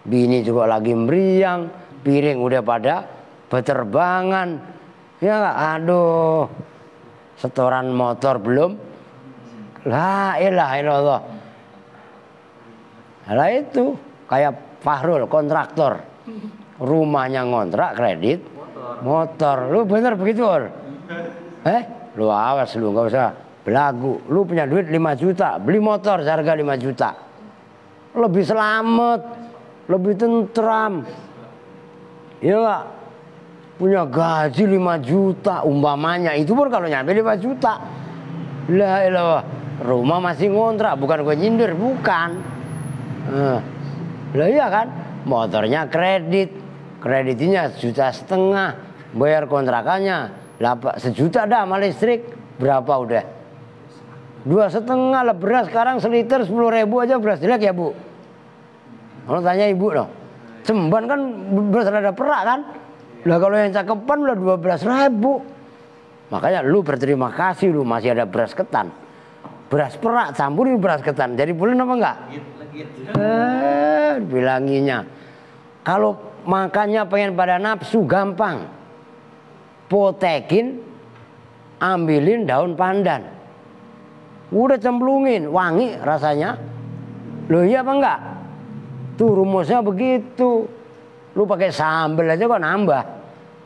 bini juga lagi meriang, piring udah pada beterbangan, ya enggak? Aduh, setoran motor belum, la ilaha illallah. Lah itu kayak Fahrul kontraktor, rumahnya ngontrak kredit motor. Lu bener begitu, Or? Lu awas, lu nggak usah belagu. Lu punya duit 5 juta, beli motor seharga 5 juta. Lebih selamat, lebih tentram. Iya gak? Punya gaji 5 juta umpamanya, itu pun kalau nyampe 5 juta. La ilah, rumah masih ngontrak, bukan gue nyindir, bukan. Lah iya kan, motornya kreditnya 1,5 juta, bayar kontrakannya 1 juta dah sama listrik, berapa udah? 2,5 lah beras sekarang seliter 10.000 aja beras jelek ya Bu. Kalau tanya ibu loh, Cemban kan beras ada perak kan? Lah kalau yang cakepan udah 12.000. Makanya lu berterima kasih lu masih ada beras ketan. Beras perak campurin beras ketan, jadi bulan apa enggak? Bilanginya. Kalau makannya pengen pada nafsu gampang. Potekin, ambilin daun pandan. Udah cemplungin, wangi rasanya. Loh iya apa enggak? Tuh rumusnya begitu. Lu pakai sambal aja kok nambah.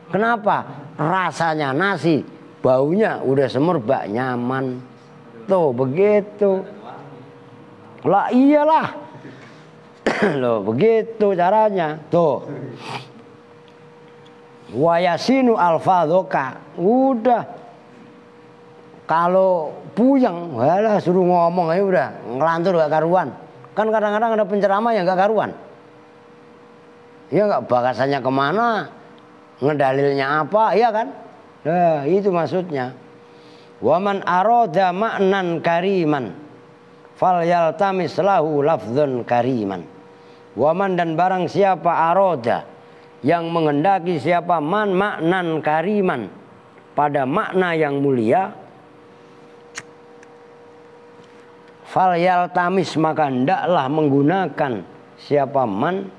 Kenapa? Rasanya nasi, baunya udah semerbak, nyaman. Tuh begitu. Lah iyalah. Loh begitu caranya. Tuh. Wayasinu alfadhoka. Udah. Kalau puyeng, walah suruh ngomong aja udah, ngelantur gak karuan. Kan kadang-kadang ada penceramah yang gak karuan. Iya gak, bakasannya kemana, ngedalilnya apa, iya kan? Nah itu maksudnya. Waman aroda ma'nan kariman fal yaltamis lahu lafdzun kariman. Waman, dan barang siapa aroda, yang menghendaki siapa man maknan kariman, pada makna yang mulia, fal yaltamis, maka hendaklah menggunakan siapa man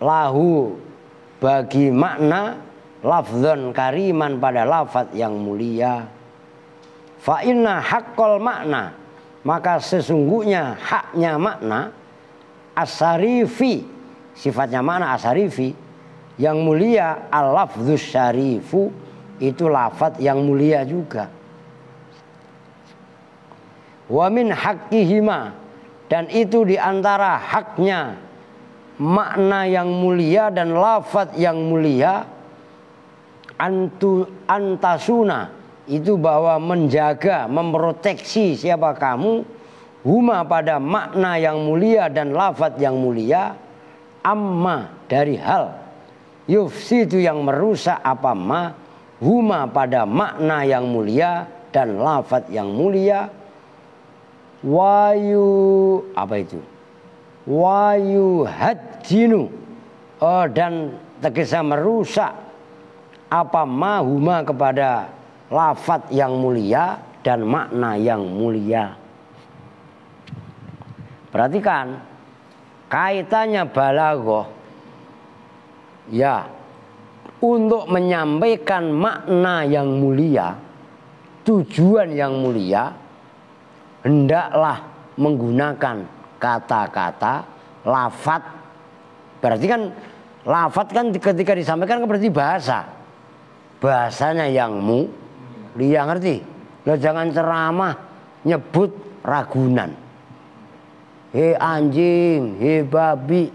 lahu, bagi makna lafdzun kariman, pada lafaz yang mulia. Fa inna haqqal makna, maka sesungguhnya haknya makna, as-syarifi, sifatnya makna as-syarifi, yang mulia, al-lafdzus syarifu, itu lafaz yang mulia juga. Wa min haqqihima, dan itu diantara haknya makna yang mulia dan lafaz yang mulia, antasuna itu bahwa menjaga, memproteksi siapa kamu, huma pada makna yang mulia dan lafadz yang mulia, amma dari hal, yufsidu yang merusak apa ma, huma pada makna yang mulia dan lafadz yang mulia, wayu apa itu? Wayu hadjinu, dan tegasnya merusak apa ma huma kepada lafadz yang mulia dan makna yang mulia. Perhatikan kaitannya balaghah ya untuk menyampaikan makna yang mulia, tujuan yang mulia, hendaklah menggunakan kata-kata lafadz. Berarti kan lafadz kan ketika disampaikan kan berarti bahasanya yang mulia, ngerti? Lo jangan ceramah nyebut Ragunan, he anjing, he babi,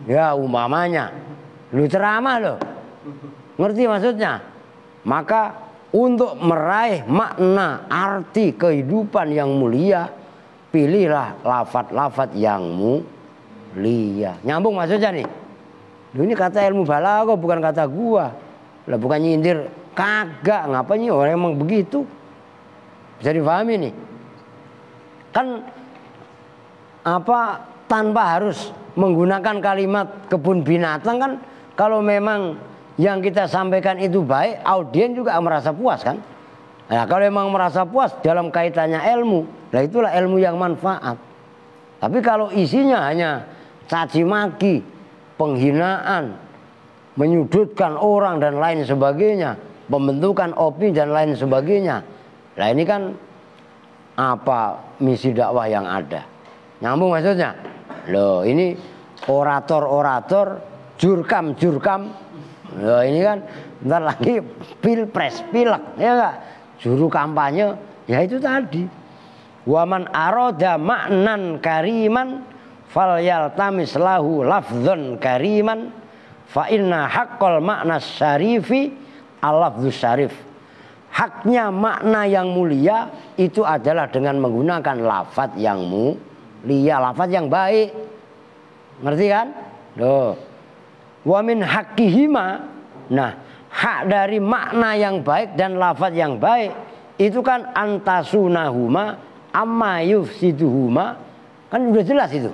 ya umpamanya. Lu ceramah lo, ngerti maksudnya? Maka untuk meraih makna arti kehidupan yang mulia, pilihlah lafadz-lafadz yang mulia. Nyambung maksudnya nih? Ini kata ilmu balaghah bukan kata gua. Lah bukan nyindir, kagak, ngapain orang emang begitu. Bisa dipahami nih. Kan apa tanpa harus menggunakan kalimat kebun binatang kan, kalau memang yang kita sampaikan itu baik, audien juga merasa puas kan. Nah, kalau memang merasa puas dalam kaitannya ilmu, nah itulah ilmu yang manfaat. Tapi kalau isinya hanya caci maki, penghinaan, menyudutkan orang dan lain sebagainya, pembentukan opini dan lain sebagainya, nah ini kan apa misi dakwah yang ada? Nyambung maksudnya? Loh ini orator-orator, jurkam. Loh ini kan bentar lagi pilpres, pilek, ya enggak? Juru kampanye, ya itu tadi. Waman aroda maknan kariman falyaltamis lahu lafdzun kariman fa inna haqqal makna syarifi al-lafdzus syarif. Haknya makna yang mulia itu adalah dengan menggunakan lafadz yang mulia, lafadz yang baik. Ngerti kan? Loh. Wa min haqqihima, nah hak dari makna yang baik dan lafadz yang baik itu kan antasunahuma amma yufsiduhuma, kan udah jelas itu.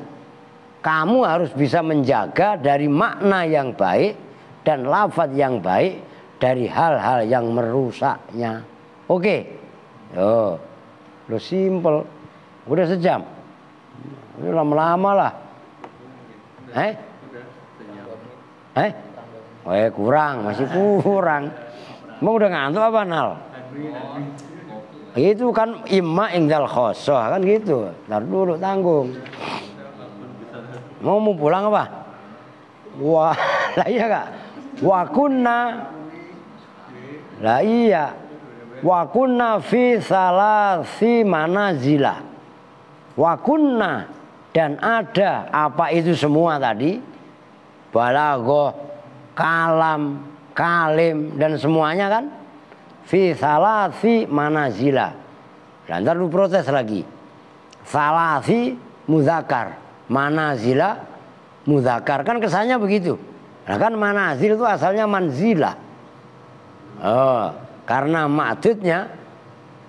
Kamu harus bisa menjaga dari makna yang baik dan lafadz yang baik dari hal-hal yang merusaknya. Oke. Yo. Lo simple. Udah sejam. Ini lama-lama lah. Kurang, masih kurang. Emang udah ngantuk apa Nal? Itu kan imma ingdal khosoh kan gitu. Ntar dulu tanggung. Mau pulang apa? Wah, lah iya kak. Wa kunna, lah iya. Wa kunna fi salasi manazila. Wa kunna, dan ada apa itu semua tadi? Balaghah, kalam, kalim dan semuanya kan? Fi salasi manazila. Dan ntar lu protes lagi. Salasi muzakkar, manazila muzakkar, kan kesannya begitu. Nah kan manazil itu asalnya manzilah. Oh, karena ma'dudnya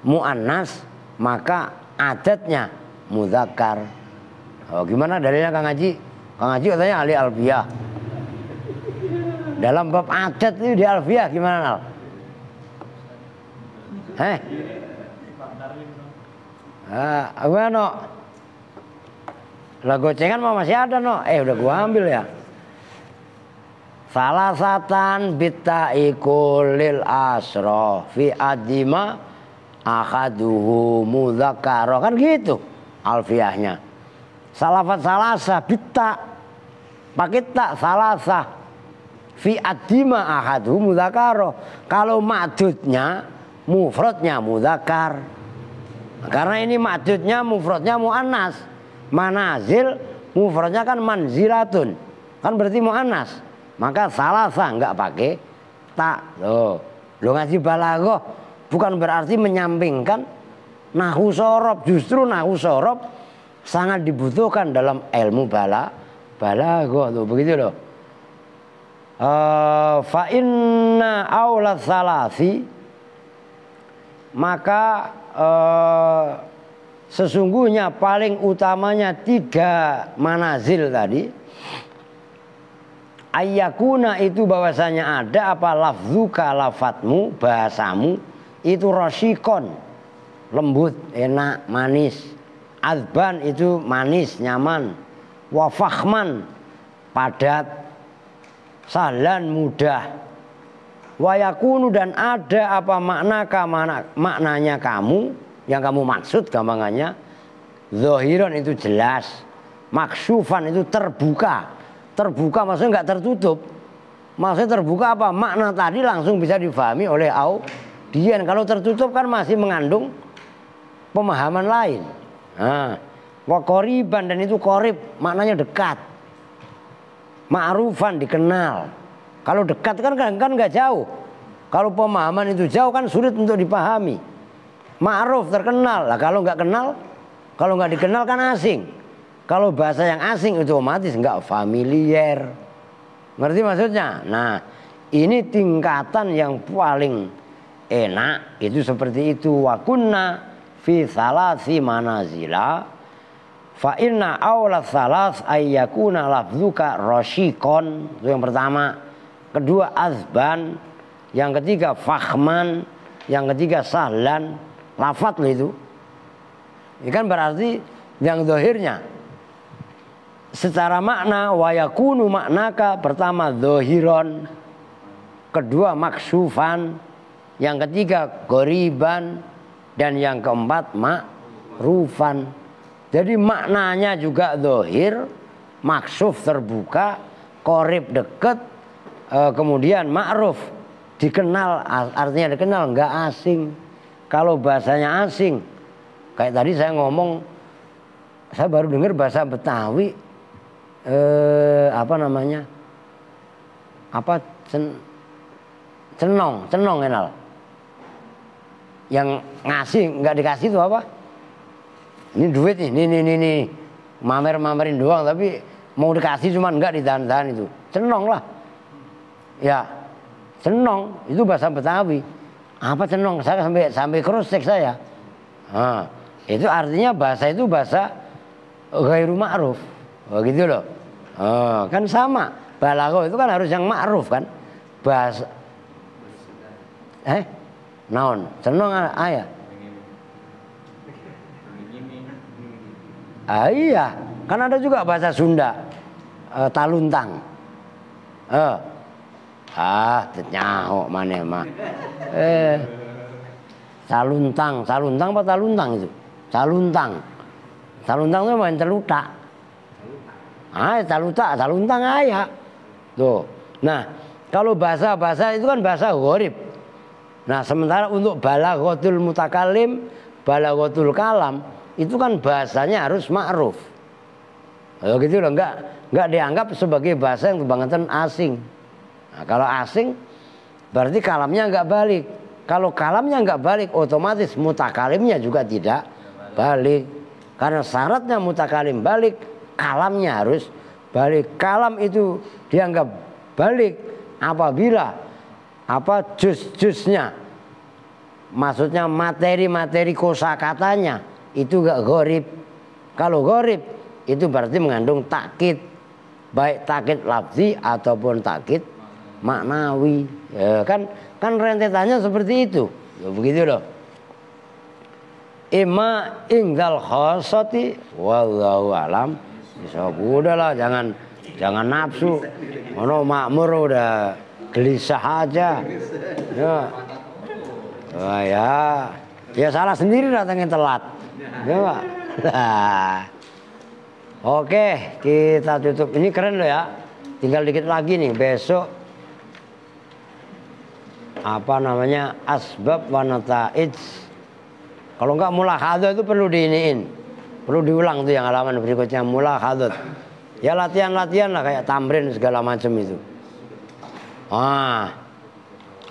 mu'annas maka adatnya muzakkar. Oh, gimana dalilnya Kang Haji? Kang Haji katanya ahli alfiyah. Dalam bab adat itu di alfiyah gimana Nal? Gimana no? Lah gocengan mah masih ada no. Udah gua ambil ya. Salasatan bitta'ikul asro fi adima akhaduhu mudzakkara, kan gitu alfiyahnya. Salafat salasa bitta pakai tak salasa fi adima akhaduhu mudzakkara. Kalau ma'dudnya mufradnya mudzakkar. Karena ini ma'dudnya mufradnya muannas. Manazil mufradnya kan manzilatun, kan berarti muannas. Maka salasa enggak pakai tak. Loh ngaji balaghah bukan berarti menyampingkan nahwu sorob. Justru nahwu sorob sangat dibutuhkan dalam ilmu balaghah tuh, begitu loh. Fa inna aulad salasi, maka sesungguhnya paling utamanya 3 manazil tadi, ayyakuna itu bahwasanya ada apa lafzuka, lafadmu, bahasamu itu rasyikon, lembut, enak, manis. Adban itu manis, nyaman. Wa fakhman, padat. Sahlan, mudah. Wa yakunu, dan ada apa maknanya kamu, yang kamu maksud gampangannya. Zahiran itu jelas, maksyufan itu terbuka. Terbuka maksudnya nggak tertutup. Maksudnya terbuka apa? Makna tadi langsung bisa difahami oleh audien. Kalau tertutup kan masih mengandung pemahaman lain. Nah, wa qoriban, dan itu qorib, maknanya dekat. Ma'rufan, dikenal. Kalau dekat kan nggak jauh. Kalau pemahaman itu jauh kan sulit untuk dipahami. Ma'ruf, terkenal. Lah kalau nggak kenal, kalau nggak dikenal kan asing. Kalau bahasa yang asing itu otomatis nggak familiar. Ngerti maksudnya? Nah, ini tingkatan yang paling enak itu seperti itu. Wa kunna fi salasi manazila fa inna awla salas ayyakuna lafzuka rasyikon. Itu yang pertama. Kedua azban. Yang ketiga fakhman. Yang ketiga sahlan. Lafat loh itu. Ini kan berarti yang zahirnya secara makna wa yakunu maknaka, pertama zahiron, kedua maksyufan, yang ketiga qoriban, dan yang keempat ma'rufan. Jadi maknanya juga zahir, maksyuf terbuka, qorib dekat, kemudian ma'ruf dikenal, artinya dikenal, nggak asing. Kalau bahasanya asing, kayak tadi saya ngomong, saya baru dengar bahasa Betawi, apa namanya? Apa cenong kenal. Yang ngasih nggak dikasih itu apa? Ini duit nih, ini mamerin doang, tapi mau dikasih cuman nggak ditahan itu. Cenong lah. Ya, cenong itu bahasa Betawi. Apa cenong? Saya sampai cross check saya. Nah, itu artinya bahasa itu bahasa ghairu ma'ruf. Begitu loh. Kan sama. Balaghah itu kan harus yang ma'ruf kan. Bahasa naon? Cenong aya. Iya, kan ada juga bahasa Sunda. Taluntang. Nyaho maneh mah. Saluntang apa taluntang itu? Saluntang itu main celutak. Taluntang ayah. Tuh. Nah, kalau bahasa itu kan bahasa gharib. Nah, sementara untuk balaghatul mutakallim, balaghatul kalam, itu kan bahasanya harus ma'ruf. Kalau gitu loh, enggak dianggap sebagai bahasa yang kebangetan asing. Nah, kalau asing berarti kalamnya enggak balik. Kalau kalamnya enggak balik, otomatis mutakalimnya juga tidak balik. Karena syaratnya mutakalim balik, kalamnya harus balik. Kalam itu dianggap balik apabila juz-juznya, maksudnya materi-materi kosakatanya itu enggak gharib. Kalau gharib itu berarti mengandung takkid, baik takkid lafzi ataupun takkid maknawi. Ya, kan rentetannya seperti itu. Ya, begitu loh. Ima ingdal khosati wallahu alam. Bisa udahlah, jangan nafsu. Ono makmur udah gelisah aja. Ya salah sendiri datangnya telat. Ya, Pak. Oke, kita tutup. Ini keren loh ya. Tinggal dikit lagi nih, besok apa namanya, asbab wa nataij. Kalau enggak mulakhadah itu perlu diiniin, perlu diulang tuh yang halaman berikutnya, mulakhadah. Ya latihan lah kayak tamrin segala macam itu.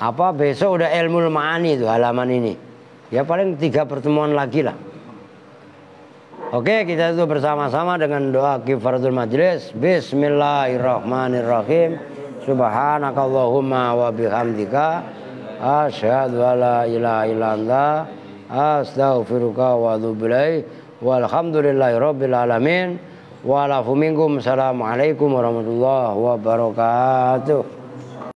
Apa besok udah ilmu ma'ani itu halaman ini. Ya paling 3 pertemuan lagi lah. Oke, kita itu bersama-sama dengan doa kifaratul majlis. Bismillahirrahmanirrahim. Subhanakallahumma wa bihamdika asyhadu alla ilaha illa anta astaghfiruka wa atubu ilaik. Walhamdulillahirabbil alamin. Wa lafu minkum. Assalamualaikum warahmatullahi wabarakatuh.